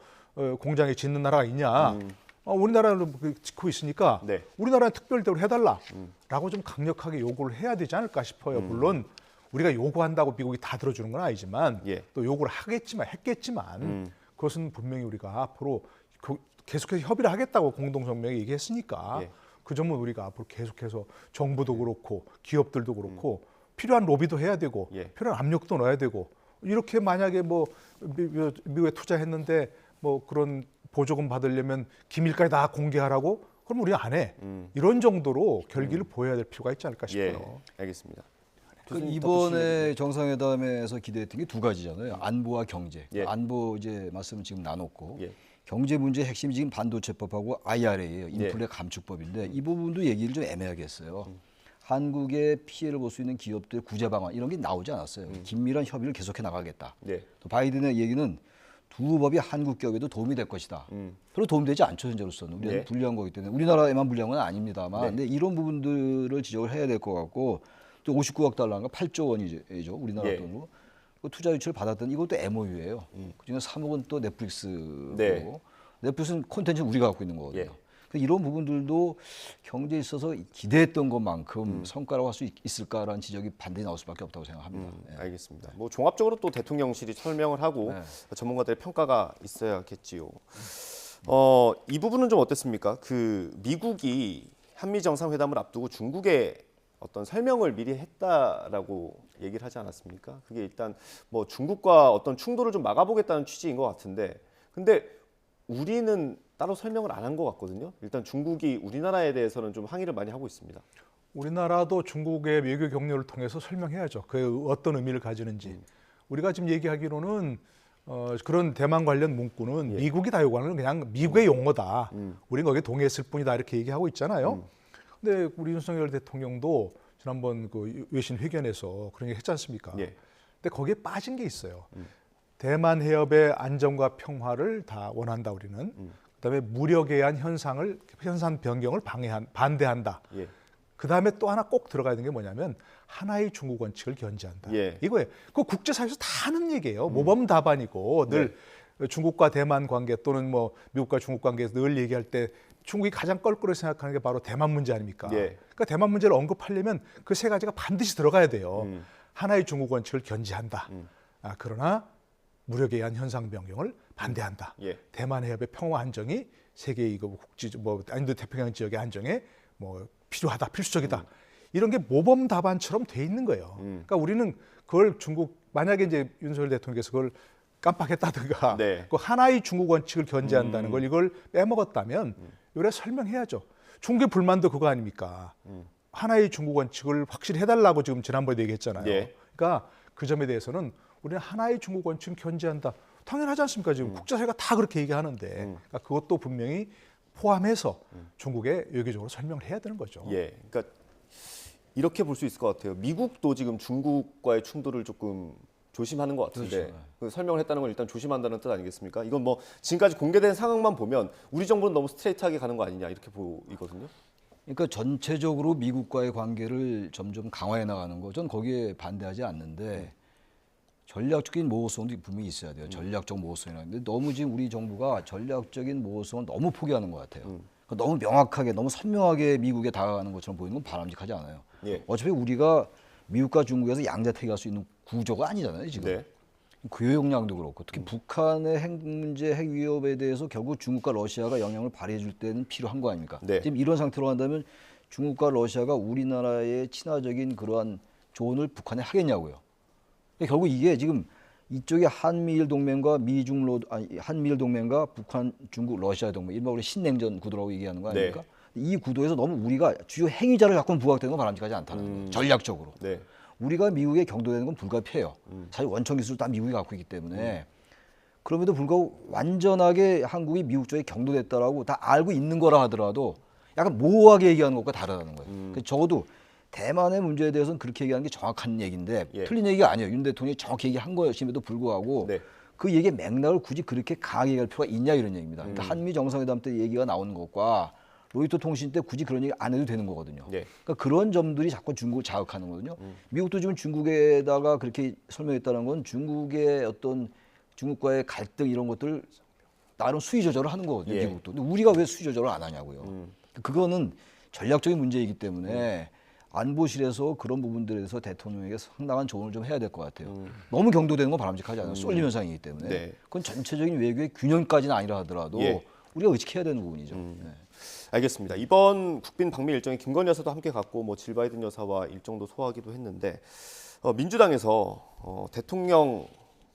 공장에 짓는 나라가 있냐? 우리나라는 짓고 있으니까 네. 우리나라는 특별 대우를 해달라라고 좀 강력하게 요구를 해야 되지 않을까 싶어요. 물론 우리가 요구한다고 미국이 다 들어주는 건 아니지만 예. 또 요구를 했겠지만 그것은 분명히 우리가 앞으로 계속해서 협의를 하겠다고 공동성명에 얘기했으니까 예. 그 점은 우리가 앞으로 계속해서 정부도 그렇고 기업들도 그렇고 필요한 로비도 해야 되고 예. 필요한 압력도 넣어야 되고 이렇게 만약에 뭐 미국에 투자했는데 뭐 그런 보조금 받으려면 기밀까지 다 공개하라고 그럼 우리 안 해. 이런 정도로 결기를 보여야 될 필요가 있지 않을까 싶어요. 예. 알겠습니다. 이번에 정상회담에서 기대했던 게 두 가지잖아요. 안보와 경제. 예. 안보 이제 말씀을 지금 나눴고 예. 경제 문제 핵심이 지금 반도체법하고 IRA예요. 인플레 예. 감축법인데 이 부분도 얘기를 좀 애매하게 했어요. 한국의 피해를 볼 수 있는 기업들 구제 방안 이런 게 나오지 않았어요. 긴밀한 협의를 계속해 나가겠다. 네. 또 바이든의 얘기는 두 법이 한국 기업에도 도움이 될 것이다. 별로 도움되지 않죠 현재로서는. 우리는 네. 불리한 거기 때문에 우리나라에만 불리한 건 아닙니다만 네. 근데 이런 부분들을 지적을 해야 될 것 같고 또 59억 달러인가 8조 원이죠 우리나라 예. 돈으로 그 투자 유치를 받았던 이것도 MOU예요. 그중에 3억은 또 넷플릭스고 네. 넷플릭스는 콘텐츠는 우리가 갖고 있는 거거든요. 예. 이런 부분들도 경제에 있어서 기대했던 것만큼 성과라고 할 수 있을까라는 지적이 반드시 나올 수밖에 없다고 생각합니다. 예. 알겠습니다. 뭐 종합적으로 또 대통령실이 설명을 하고 네. 전문가들의 평가가 있어야겠지요. 이 부분은 좀 어땠습니까? 그 미국이 한미 정상회담을 앞두고 중국에 어떤 설명을 미리 했다라고 얘기를 하지 않았습니까? 그게 일단 뭐 중국과 어떤 충돌을 좀 막아보겠다는 취지인 것 같은데, 근데 우리는 따로 설명을 안 한 것 같거든요. 일단 중국이 우리나라에 대해서는 좀 항의를 많이 하고 있습니다. 우리나라도 중국의 외교 경로를 통해서 설명해야죠. 그 어떤 의미를 가지는지. 우리가 지금 얘기하기로는 그런 대만 관련 문구는 미국이 다 요구하는 그냥 미국의 용어다. 우리는 거기에 동의했을 뿐이다 이렇게 얘기하고 있잖아요. 근데 우리 윤석열 대통령도 지난번 그 외신 회견에서 그런 얘기 했지 않습니까? 예. 근데 거기에 빠진 게 있어요. 대만 해협의 안정과 평화를 다 원한다 우리는. 그다음에 무력에 의한 현상 변경을 반대한다. 예. 그다음에 또 하나 꼭 들어가야 되는 게 뭐냐면 하나의 중국 원칙을 견지한다. 예. 이거예요. 그 국제사회에서 다 하는 얘기예요. 모범답안이고 늘 중국과 대만 관계 또는 뭐 미국과 중국 관계에서 늘 얘기할 때 중국이 가장 껄끄러이 생각하는 게 바로 대만 문제 아닙니까? 예. 그러니까 대만 문제를 언급하려면 그 세 가지가 반드시 들어가야 돼요. 하나의 중국 원칙을 견지한다. 그러나 무력에 의한 현상 변경을 반대한다. 예. 대만 해협의 평화 안정이 세계의 이거 인도 태평양 지역의 안정에 뭐 필요하다, 필수적이다. 이런 게 모범 답안처럼 돼 있는 거예요. 그러니까 우리는 그걸 중국 만약에 이제 윤석열 대통령께서 그걸 깜빡했다든가 네. 그 하나의 중국 원칙을 견지한다는 걸 이걸 빼먹었다면 요래 설명해야죠. 중국의 불만도 그거 아닙니까? 하나의 중국 원칙을 확실히 해달라고 지금 지난번에 얘기했잖아요. 예. 그러니까 그 점에 대해서는 우리는 하나의 중국 원칙을 견지한다. 당연하지 않습니까? 지금 국제사회가 다 그렇게 얘기하는데 그러니까 그것도 분명히 포함해서 중국에 외교적으로 설명을 해야 되는 거죠. 예, 그러니까 이렇게 볼 수 있을 것 같아요. 미국도 지금 중국과의 충돌을 조금 조심하는 것 같은데 그렇죠. 그 설명을 했다는 건 일단 조심한다는 뜻 아니겠습니까? 이건 뭐 지금까지 공개된 상황만 보면 우리 정부는 너무 스트레이트하게 가는 거 아니냐 이렇게 보이거든요. 그러니까 전체적으로 미국과의 관계를 점점 강화해 나가는 거, 전 거기에 반대하지 않는데 전략적인 모호성도 분명히 있어야 돼요. 전략적 모호성이라는 데 너무 지금 우리 정부가 전략적인 모호성을 너무 포기하는 것 같아요. 그러니까 너무 명확하게, 너무 선명하게 미국에 다가가는 것처럼 보이는 건 바람직하지 않아요. 예. 어차피 우리가 미국과 중국에서 양자택일할 수 있는 구조가 아니잖아요, 지금. 네. 교역량도 그렇고 특히 북한의 핵 문제, 핵 위협에 대해서 결국 중국과 러시아가 영향을 발휘해 줄 때는 필요한 거 아닙니까? 네. 지금 이런 상태로 한다면 중국과 러시아가 우리나라의 친화적인 그러한 조언을 북한에 하겠냐고요. 결국 이게 지금 이쪽에 한미일 동맹과 한미일 동맹과 북한, 중국, 러시아 동맹, 일반 우리 신냉전 구도라고 얘기하는 거 아닙니까? 네. 이 구도에서 너무 우리가 주요 행위자를 갖고 부각되는 건 바람직하지 않다는 거예요. 전략적으로. 네. 우리가 미국에 경도되는 건 불가피해요. 사실 원천 기술을 다 미국이 갖고 있기 때문에 그럼에도 불구하고 완전하게 한국이 미국 쪽에 경도됐다라고 다 알고 있는 거라 하더라도 약간 모호하게 얘기하는 것과 다르다는 거예요. 그러니까 적어도 대만의 문제에 대해서는 그렇게 얘기하는 게 정확한 얘기인데 예. 틀린 얘기가 아니에요. 윤 대통령이 정확히 얘기한 것임에도 불구하고 네. 그 얘기의 맥락을 굳이 그렇게 강하게 얘기할 필요가 있냐 이런 얘기입니다. 그러니까 한미 정상회담 때 얘기가 나오는 것과 로이터 통신 때 굳이 그런 얘기 안 해도 되는 거거든요. 네. 그러니까 그런 점들이 자꾸 중국을 자극하는 거거든요. 미국도 지금 중국에다가 그렇게 설명했다는 건 중국의 어떤 중국과의 갈등 이런 것들 나름 수위 조절을 하는 거거든요. 예. 미국도. 근데 우리가 왜 수위 조절을 안 하냐고요. 그거는 전략적인 문제이기 때문에 안보실에서 그런 부분들에 대해서 대통령에게 상당한 조언을 좀 해야 될 것 같아요. 너무 경도되는 건 바람직하지 않아요. 쏠림 현상이기 때문에. 네. 그건 전체적인 외교의 균형까지는 아니라 하더라도 예. 우리가 의식해야 되는 부분이죠. 알겠습니다. 이번 국빈 방미 일정에 김건희 여사도 함께 갔고 뭐 질 바이든 여사와 일정도 소화하기도 했는데 민주당에서 대통령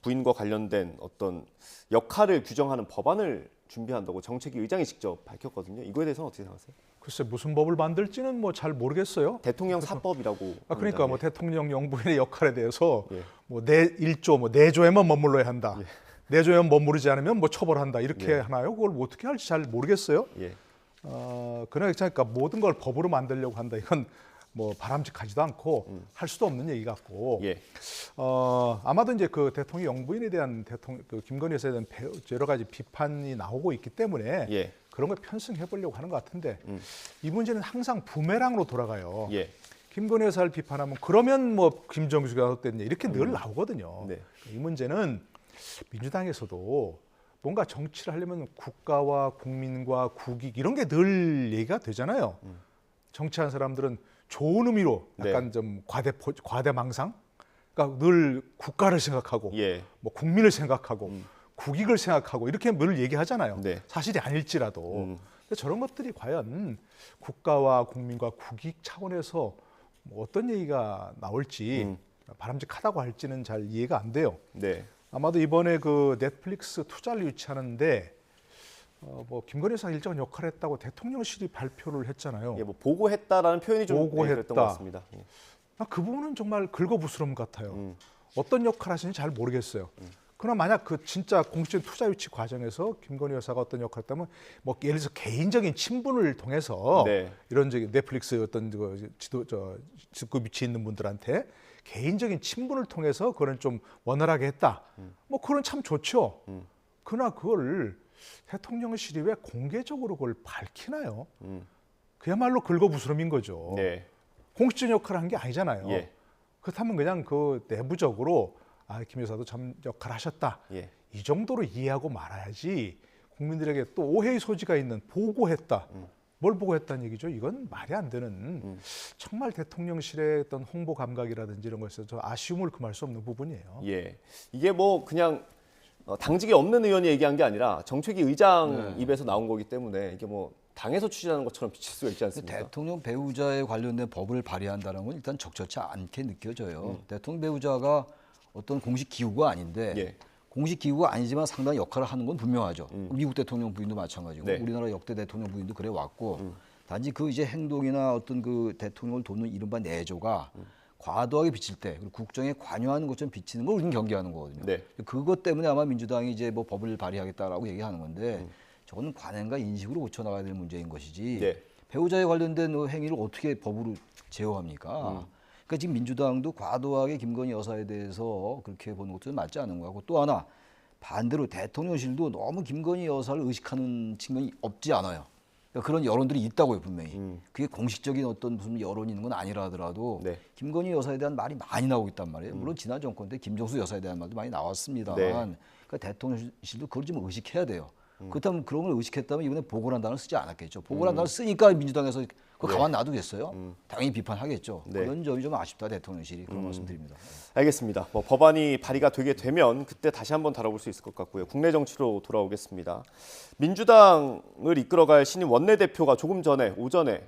부인과 관련된 어떤 역할을 규정하는 법안을 준비한다고 정책위 의장이 직접 밝혔거든요. 이거에 대해서는 어떻게 생각하세요? 글쎄 무슨 법을 만들지는 뭐 잘 모르겠어요. 대통령 사법이라고. 그러니까 뭐 대통령 영부인의 역할에 대해서 뭐 내 1조 뭐 내조에만 머물러야 한다. 내조에만 머무르지 않으면 뭐 처벌한다. 이렇게 하나요? 그걸 뭐 어떻게 할지 잘 모르겠어요. 그러니까 모든 걸 법으로 만들려고 한다. 이건 뭐 바람직하지도 않고 할 수도 없는 얘기 같고 아마도 이제 그 대통령 영부인에 대한 그 김건희 여사에 대한 여러 가지 비판이 나오고 있기 때문에 그런 걸 편승해 보려고 하는 것 같은데 이 문제는 항상 부메랑으로 돌아가요. 김건희 여사를 비판하면 그러면 뭐 김정수가 어땠냐 이렇게 늘 나오거든요. 이 문제는 민주당에서도 뭔가 정치를 하려면 국가와 국민과 국익 이런 게 늘 얘기가 되잖아요. 정치하는 사람들은 좋은 의미로 약간 좀 과대망상, 그러니까 늘 국가를 생각하고 뭐 국민을 생각하고 국익을 생각하고 이렇게 늘 얘기하잖아요. 사실이 아닐지라도. 근데 저런 것들이 과연 국가와 국민과 국익 차원에서 뭐 어떤 얘기가 나올지 바람직하다고 할지는 잘 이해가 안 돼요. 아마도 이번에 그 넷플릭스 투자를 유치하는데 뭐 김건희 여사 일정한 역할을 했다고 대통령실이 발표를 했잖아요. 뭐 보고했다라는 표현이 좀 그랬던 것 같습니다. 그 부분은 정말 긁어부스럼 같아요. 어떤 역할 하시는지 잘 모르겠어요. 그러나 만약 그 진짜 공식적인 투자 유치 과정에서 김건희 여사가 어떤 역할을 했다면 뭐 예를 들어서 개인적인 친분을 통해서 이런 저기 넷플릭스 어떤 직급 위치에 있는 분들한테 개인적인 친분을 통해서 그런 좀 원활하게 했다. 뭐 그건 참 좋죠. 그러나 그걸 대통령실이 왜 공개적으로 그걸 밝히나요? 그야말로 긁어부스럼인 거죠. 공식적인 역할을 한 게 아니잖아요. 그렇다면 그냥 그 내부적으로 김 여사도 참 역할을 하셨다. 이 정도로 이해하고 말아야지 국민들에게 또 오해의 소지가 있는 보고했다. 뭘 보고했다는 얘기죠? 이건 말이 안 되는 정말 대통령실의 어떤 홍보 감각이라든지 이런 것에서 저 아쉬움을 금할 수 없는 부분이에요. 이게 뭐 그냥 당직이 없는 의원이 얘기한 게 아니라 정책위 의장 입에서 나온 거기 때문에 이게 뭐 당에서 추진하는 것처럼 비칠 수가 있지 않습니까? 대통령 배우자에 관련된 법을 발의한다는 건 일단 적절치 않게 느껴져요. 대통령 배우자가 어떤 공식 기구가 아닌데 공식 기구가 아니지만 상당히 역할을 하는 건 분명하죠. 미국 대통령 부인도 마찬가지고 우리나라 역대 대통령 부인도 그래 왔고 단지 그 이제 행동이나 어떤 그 대통령을 돕는 이른바 내조가 과도하게 비칠 때 그리고 국정에 관여하는 것처럼 비치는 걸 우리는 경계하는 거거든요. 그것 때문에 아마 민주당이 이제 뭐 법을 발의하겠다라고 얘기하는 건데 저거는 관행과 인식으로 고쳐나가야 될 문제인 것이지 배우자에 관련된 행위를 어떻게 법으로 제어합니까? 그러니까 지금 민주당도 과도하게 김건희 여사에 대해서 그렇게 보는 것도 맞지 않은 것 같고 또 하나 반대로 대통령실도 너무 김건희 여사를 의식하는 측면이 없지 않아요. 그러니까 그런 여론들이 있다고요 분명히. 그게 공식적인 어떤 무슨 여론이 있는 건 아니라 하더라도 김건희 여사에 대한 말이 많이 나오고 있단 말이에요. 물론 지난 정권 때 김정수 여사에 대한 말도 많이 나왔습니다만 그러니까 대통령실도 그걸 좀 의식해야 돼요. 그렇다면 그런 걸 의식했다면 이번에 보고란 단어를 쓰지 않았겠죠. 보고란 단어를 쓰니까 민주당에서 그거 가만 놔두겠어요? 당연히 비판하겠죠. 그런 점이 좀 아쉽다 대통령실이 그런 말씀드립니다. 알겠습니다. 뭐 법안이 발의가 되게 되면 그때 다시 한번 다뤄볼 수 있을 것 같고요. 국내 정치로 돌아오겠습니다. 민주당을 이끌어갈 신임 원내대표가 조금 전에 오전에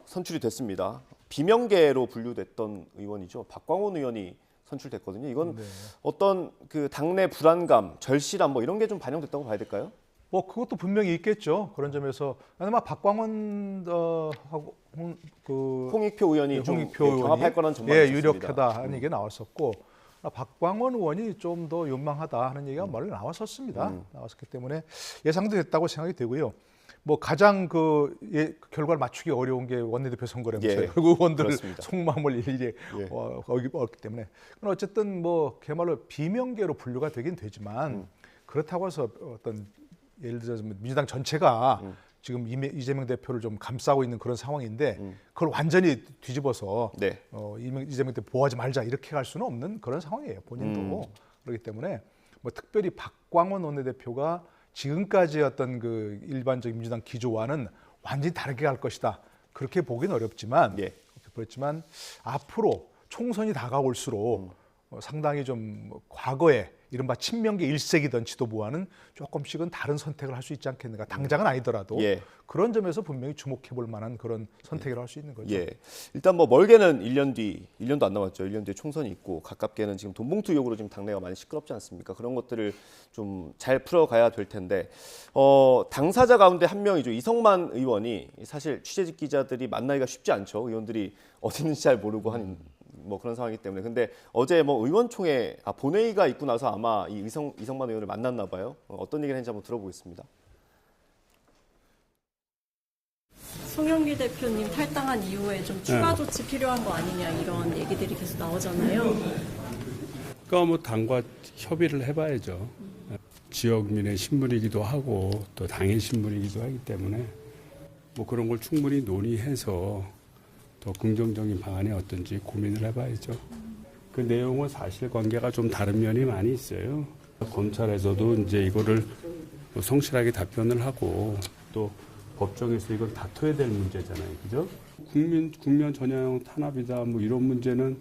선출이 됐습니다. 비명계로 분류됐던 의원이죠. 박광원 의원이 선출됐거든요. 이건 어떤 그 당내 불안감, 절실함 뭐 이런 게 좀 반영됐다고 봐야 될까요? 뭐 그것도 분명히 있겠죠. 그런 점에서 아마 박광원 하고 그 홍익표 의원이 경합할 거라는 전망이 유력하다 하는 얘기가 나왔었고 박광원 의원이 좀 더 연망하다 하는 얘기가 멀리 나왔었습니다. 나왔었기 때문에 예상도 됐다고 생각이 되고요. 뭐 가장 그 결과를 맞추기 어려운 게 원내대표 선거라면서요. 의원들 속마음을 일일이 어겼기 때문에. 어쨌든 뭐 그야말로 비명계로 분류가 되긴 되지만 그렇다고 해서 어떤 예를 들어서 민주당 전체가 지금 이재명 대표를 좀 감싸고 있는 그런 상황인데 그걸 완전히 뒤집어서 이재명 대표 보호하지 말자 이렇게 갈 수는 없는 그런 상황이에요. 본인도. 그렇기 때문에 뭐 특별히 박광원 원내대표가 지금까지 어떤 그 일반적인 민주당 기조와는 완전히 다르게 갈 것이다. 그렇게 보기는 어렵지만 그렇지만 앞으로 총선이 다가올수록 상당히 좀 과거에 이른바 친명계 일색이던 지도부와는 조금씩은 다른 선택을 할 수 있지 않겠는가. 당장은 아니더라도 그런 점에서 분명히 주목해 볼 만한 그런 선택을 할 수 있는 거죠. 일단 뭐 멀게는 1년도 안 남았죠. 1년 뒤에 총선이 있고 가깝게는 지금 돈봉투 의혹으로 지금 당내가 많이 시끄럽지 않습니까? 그런 것들을 좀 잘 풀어가야 될 텐데 당사자 가운데 한 명이죠. 이성만 의원이 사실 취재직 기자들이 만나기가 쉽지 않죠. 의원들이 어디 있는지 잘 모르고 한 뭐 그런 상황이기 때문에. 근데 어제 뭐 의원총회 본회의가 있고 나서 아마 이 이성만 의원을 만났나 봐요. 어떤 얘기를 했는지 한번 들어보겠습니다. 송영길 대표님 탈당한 이후에 좀 추가 조치 필요한 거 아니냐 이런 얘기들이 계속 나오잖아요. 그러니까 뭐 당과 협의를 해봐야죠. 지역민의 신문이기도 하고 또 당의 신문이기도 하기 때문에 뭐 그런 걸 충분히 논의해서 더 긍정적인 방안이 어떤지 고민을 해봐야죠. 그 내용은 사실관계가 좀 다른 면이 많이 있어요. 검찰에서도 이제 이거를 성실하게 답변을 하고 또 법정에서 이걸 다퉈야 될 문제잖아요, 그죠? 국면 전향 탄압이다 뭐 이런 문제는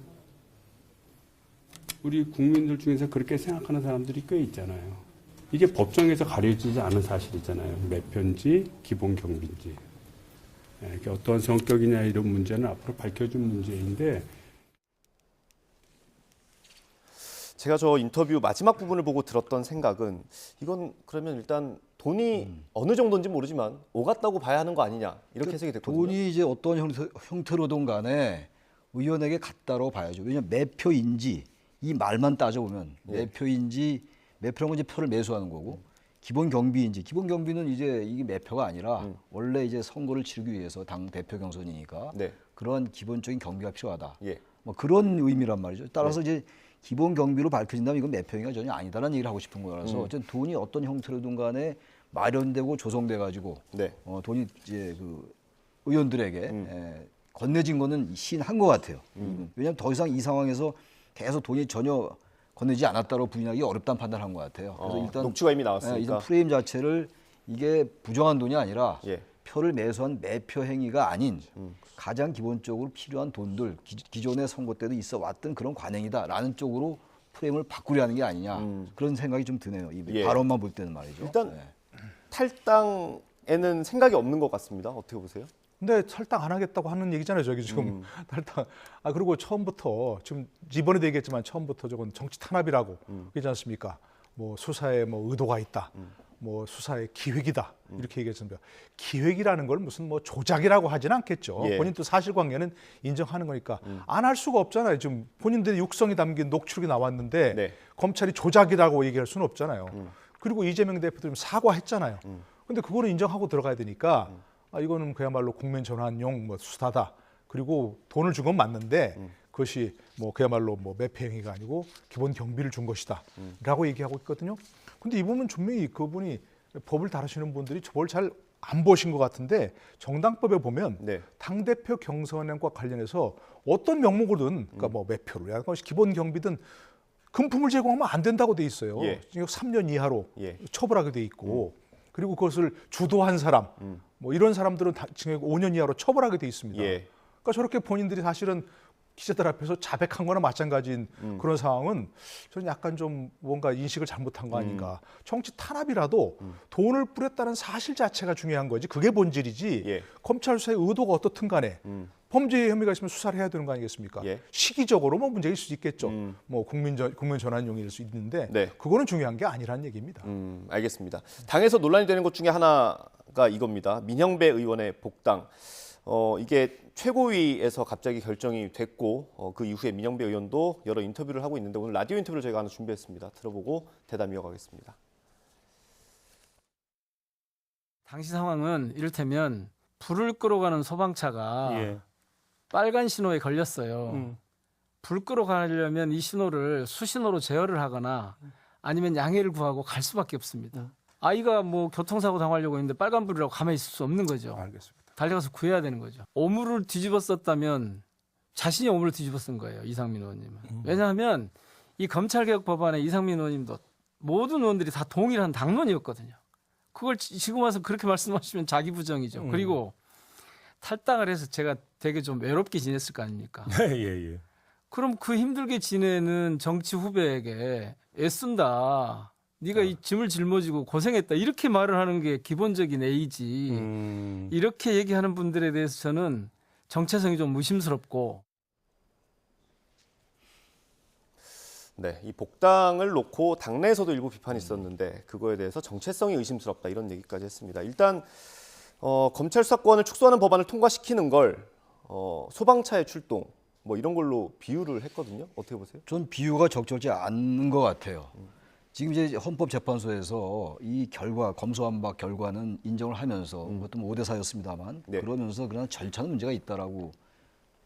우리 국민들 중에서 그렇게 생각하는 사람들이 꽤 있잖아요. 이게 법정에서 가려지지 않은 사실이잖아요. 매편지, 기본 경비인지. 어떤 성격이냐 이런 문제는 앞으로 밝혀진 문제인데 제가 저 인터뷰 마지막 부분을 보고 들었던 생각은 이건 그러면 일단 돈이 어느 정도인지 모르지만 오갔다고 봐야 하는 거 아니냐 이렇게 해석이 됐거든요. 돈이 이제 어떤 형태로든 간에 의원에게 갔다고 봐야죠. 왜냐하면 매표인지 이 말만 따져보면 매표인지 매표라는 건 이제 표를 매수하는 거고 기본 경비인지 기본 경비는 이제 이게 매표가 아니라 원래 이제 선거를 치르기 위해서 당 대표 경선이니까 그런 기본적인 경비가 필요하다. 뭐 그런 의미란 말이죠. 따라서 이제 기본 경비로 밝혀진다면 이건 매표행위가 전혀 아니다라는 얘기를 하고 싶은 거라서 어쨌든 돈이 어떤 형태로든 간에 마련되고 조성돼 가지고 돈이 이제 그 의원들에게 건네진 거는 시인한 것 같아요. 왜냐하면 더 이상 이 상황에서 계속 돈이 전혀 건네지 않았다고 부인하기 어렵다는 판단을 한 것 같아요. 그래서 일단 녹취가 이미 나왔으니까 일단 프레임 자체를 이게 부정한 돈이 아니라 표를 매수한 매표 행위가 아닌 가장 기본적으로 필요한 돈들 기존의 선거 때도 있어 왔던 그런 관행이다라는 쪽으로 프레임을 바꾸려 하는 게 아니냐 그런 생각이 좀 드네요. 이 발언만 볼 때는 말이죠. 일단 탈당에는 생각이 없는 것 같습니다. 어떻게 보세요? 근데 탈당 안 하겠다고 하는 얘기잖아요. 저기 지금 탈당. 그리고 처음부터 지금 이번에도 얘기했지만 처음부터 저건 정치 탄압이라고 그러지 않습니까? 뭐 수사에 뭐 의도가 있다. 뭐 수사의 기획이다. 이렇게 얘기했습니다. 기획이라는 걸 무슨 뭐 조작이라고 하진 않겠죠. 본인도 사실관계는 인정하는 거니까 안 할 수가 없잖아요. 지금 본인들의 육성이 담긴 녹취록이 나왔는데 검찰이 조작이라고 얘기할 수는 없잖아요. 그리고 이재명 대표도 좀 사과했잖아요. 근데 그거는 인정하고 들어가야 되니까 이거는 그야말로 국면 전환용 뭐 수사다. 그리고 돈을 준 건 맞는데 그것이 뭐 그야말로 뭐 매표 행위가 아니고 기본 경비를 준 것이다라고 얘기하고 있거든요. 근데 이 부분은 분명히 그분이 법을 다루시는 분들이 저걸 잘 안 보신 것 같은데 정당법에 보면 당대표 경선과 관련해서 어떤 명목으로든 그러니까 뭐 매표를 그것이 기본 경비든 금품을 제공하면 안 된다고 돼 있어요. 3년 이하로 처벌하게 돼 있고 그리고 그것을 주도한 사람 뭐 이런 사람들은 징역 5년 이하로 처벌하게 돼 있습니다. 그러니까 저렇게 본인들이 사실은 기자들 앞에서 자백한 거나 마찬가지인 그런 상황은 저는 약간 좀 뭔가 인식을 잘못한 거 아닌가. 정치 탄압이라도 돈을 뿌렸다는 사실 자체가 중요한 거지. 그게 본질이지. 검찰 수사의 의도가 어떻든 간에 범죄 혐의가 있으면 수사를 해야 되는 거 아니겠습니까? 시기적으로 뭐 문제일 수 있겠죠. 뭐 국면 전환용일 수 있는데 그거는 중요한 게 아니라는 얘기입니다. 알겠습니다. 당에서 논란이 되는 것 중에 하나가 이겁니다. 민형배 의원의 복당. 이게 최고위에서 갑자기 결정이 됐고 그 이후에 민형배 의원도 여러 인터뷰를 하고 있는데 오늘 라디오 인터뷰를 저희가 하나 준비했습니다. 들어보고 대담 이어가겠습니다. 당시 상황은 이를테면 불을 끌어가는 소방차가 빨간 신호에 걸렸어요. 불 끌어가려면 이 신호를 수신호로 제어를 하거나 아니면 양해를 구하고 갈 수밖에 없습니다. 아이가 뭐 교통사고 당하려고 했는데 빨간불이라고 가만히 있을 수 없는 거죠. 알겠습니다. 달려가서 구해야 되는 거죠. 오물을 뒤집어 썼다면 자신이 오물을 뒤집어 쓴 거예요. 이상민 의원님은. 왜냐하면 이 검찰개혁 법안에 이상민 의원님도 모든 의원들이 다 동일한 당론이었거든요. 그걸 지금 와서 그렇게 말씀하시면 자기 부정이죠. 그리고 탈당을 해서 제가 되게 좀 외롭게 지냈을 거 아닙니까? 그럼 그 힘들게 지내는 정치 후배에게 애쓴다. 네가 이 짐을 짊어지고 고생했다. 이렇게 말을 하는 게 기본적인 A지. 이렇게 얘기하는 분들에 대해서 저는 정체성이 좀 의심스럽고. 네, 이 복당을 놓고 당내에서도 일부 비판이 있었는데 그거에 대해서 정체성이 의심스럽다 이런 얘기까지 했습니다. 일단 검찰 수사권을 축소하는 법안을 통과시키는 걸 소방차의 출동 뭐 이런 걸로 비유를 했거든요. 어떻게 보세요? 전 비유가 적절치 않은 것 같아요. 지금 이제 헌법재판소에서 이 결과, 검수완박 결과는 인정을 하면서 그것도 뭐 5대4였습니다만 그러면서 그러나 절차는 문제가 있다라고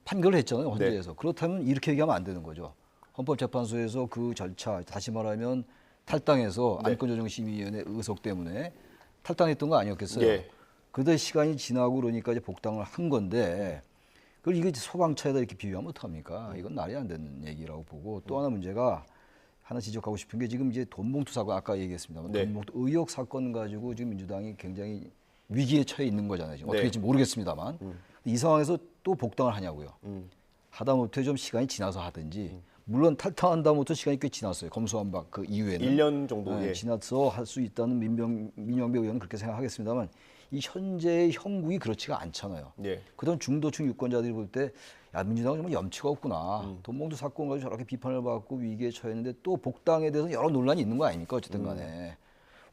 판결을 했잖아요. 헌재에서. 그렇다면 이렇게 얘기하면 안 되는 거죠. 헌법재판소에서 그 절차, 다시 말하면 탈당해서 안건조정심의위원회 의석 때문에 탈당했던 거 아니었겠어요? 그런데 시간이 지나고 그러니까 이제 복당을 한 건데 그걸 이거 소방차에다 이렇게 비유하면 어떡합니까? 이건 말이 안 되는 얘기라고 보고 또 하나 문제가 하나 지적하고 싶은 게 지금 이제 돈봉투 사건 아까 얘기했습니다만 돈봉투 의혹 사건 가지고 지금 민주당이 굉장히 위기에 처해 있는 거잖아요. 지금 어떻게 될지 모르겠습니다만 이 상황에서 또 복당을 하냐고요. 하다못해 좀 시간이 지나서 하든지 물론 탈당한다부터 시간이 꽤 지났어요. 검수완박 그 이후에는 1년 정도 지나서 할 수 있다는 민영배 의원은 그렇게 생각하겠습니다만 이 현재의 형국이 그렇지가 않잖아요. 그동안 중도층 유권자들이 볼 때 야, 민주당은 정말 염치가 없구나. 돈봉투 사건 가지고 저렇게 비판을 받고 위기에 처했는데 또 복당에 대해서 여러 논란이 있는 거 아닙니까? 어쨌든 간에.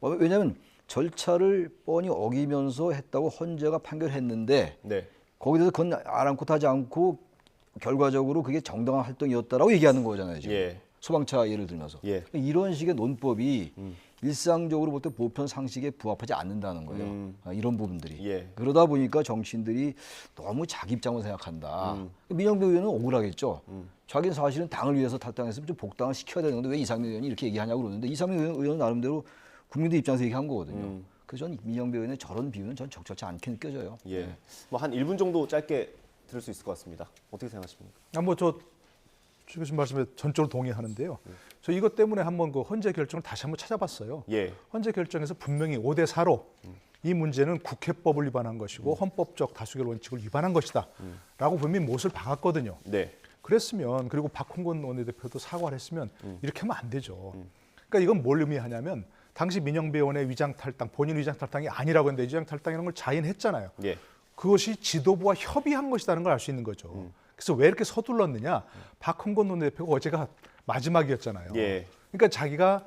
왜냐하면 절차를 뻔히 어기면서 했다고 헌재가 판결했는데 거기에 대해서 그건 아랑곳하지 않고 결과적으로 그게 정당한 활동이었다라고 얘기하는 거잖아요. 지금. 소방차 예를 들면서. 이런 식의 논법이 일상적으로 볼 때 보편 상식에 부합하지 않는다는 거예요. 이런 부분들이. 그러다 보니까 정치인들이 너무 자기 입장으로 생각한다. 민영배 의원은 억울하겠죠. 자기는 사실은 당을 위해서 탈당했으면 좀 복당을 시켜야 되는 건데 왜 이상민 의원이 이렇게 얘기하냐고 그러는데 이상민 의원은 나름대로 국민들 입장에서 얘기한 거거든요. 그래서 저는 민영배 의원의 저런 비유는 전 적절치 않게 느껴져요. 뭐 한 1분 정도 짧게 들을 수 있을 것 같습니다. 어떻게 생각하십니까? 저 지금 말씀에 전적으로 동의하는데요. 저 이것 때문에 한번 그 헌재 결정을 다시 한번 찾아봤어요. 헌재 결정에서 분명히 5대4로 이 문제는 국회법을 위반한 것이고 헌법적 다수결 원칙을 위반한 것이다 라고 분명히 못을 박았거든요. 그랬으면 그리고 박홍근 원내대표도 사과를 했으면 이렇게 하면 안 되죠. 그러니까 이건 뭘 의미하냐면 당시 민영배 의원의 위장탈당, 본인 위장탈당이 아니라고 했는데 위장탈당이라는 걸 자인했잖아요. 그것이 지도부와 협의한 것이라는 걸 알 수 있는 거죠. 그래서 왜 이렇게 서둘렀느냐? 박홍근 원내대표가 어제가 마지막이었잖아요. 그러니까 자기가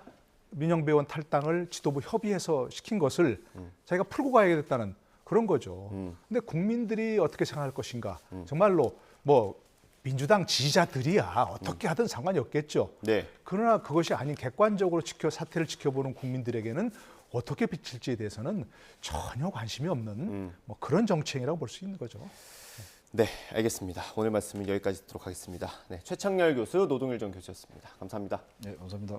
민영배 의원 탈당을 지도부 협의해서 시킨 것을 자기가 풀고 가야겠다는 그런 거죠. 근데 국민들이 어떻게 생각할 것인가? 정말로 뭐 민주당 지지자들이야 어떻게 하든 상관이 없겠죠. 그러나 그것이 아닌 객관적으로 사태를 지켜보는 국민들에게는 어떻게 비칠지에 대해서는 전혀 관심이 없는 뭐 그런 정치행위라고 볼 수 있는 거죠. 네, 알겠습니다. 오늘 말씀은 여기까지 듣도록 하겠습니다. 최창렬 교수, 노동일 전 교수였습니다. 감사합니다. 네, 감사합니다.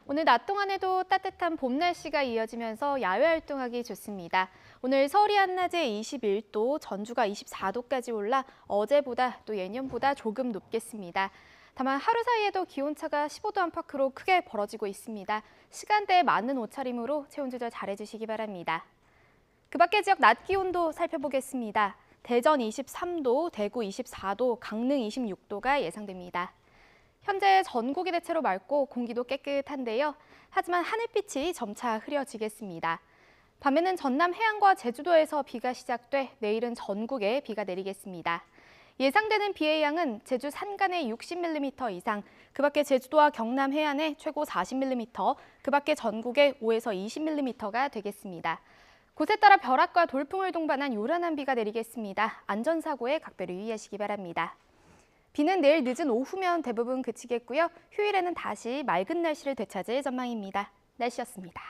오늘 낮 동안에도 따뜻한 봄 날씨가 이어지면서 야외 활동하기 좋습니다. 오늘 서울이 한낮에 21도, 전주가 24도까지 올라 어제보다 또 예년보다 조금 높겠습니다. 다만 하루 사이에도 기온차가 15도 안팎으로 크게 벌어지고 있습니다. 시간대에 맞는 옷차림으로 체온 조절 잘해주시기 바랍니다. 그 밖의 지역 낮 기온도 살펴보겠습니다. 대전 23도, 대구 24도, 강릉 26도가 예상됩니다. 현재 전국이 대체로 맑고 공기도 깨끗한데요. 하지만 하늘빛이 점차 흐려지겠습니다. 밤에는 전남 해안과 제주도에서 비가 시작돼 내일은 전국에 비가 내리겠습니다. 예상되는 비의 양은 제주 산간에 60mm 이상, 그 밖에 제주도와 경남 해안에 최고 40mm, 그 밖에 전국에 5에서 20mm가 되겠습니다. 곳에 따라 벼락과 돌풍을 동반한 요란한 비가 내리겠습니다. 안전사고에 각별히 유의하시기 바랍니다. 비는 내일 늦은 오후면 대부분 그치겠고요. 휴일에는 다시 맑은 날씨를 되찾을 전망입니다. 날씨였습니다.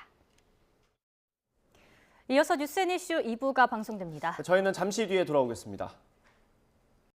이어서 뉴스 앤 이슈 2부가 방송됩니다. 저희는 잠시 뒤에 돌아오겠습니다.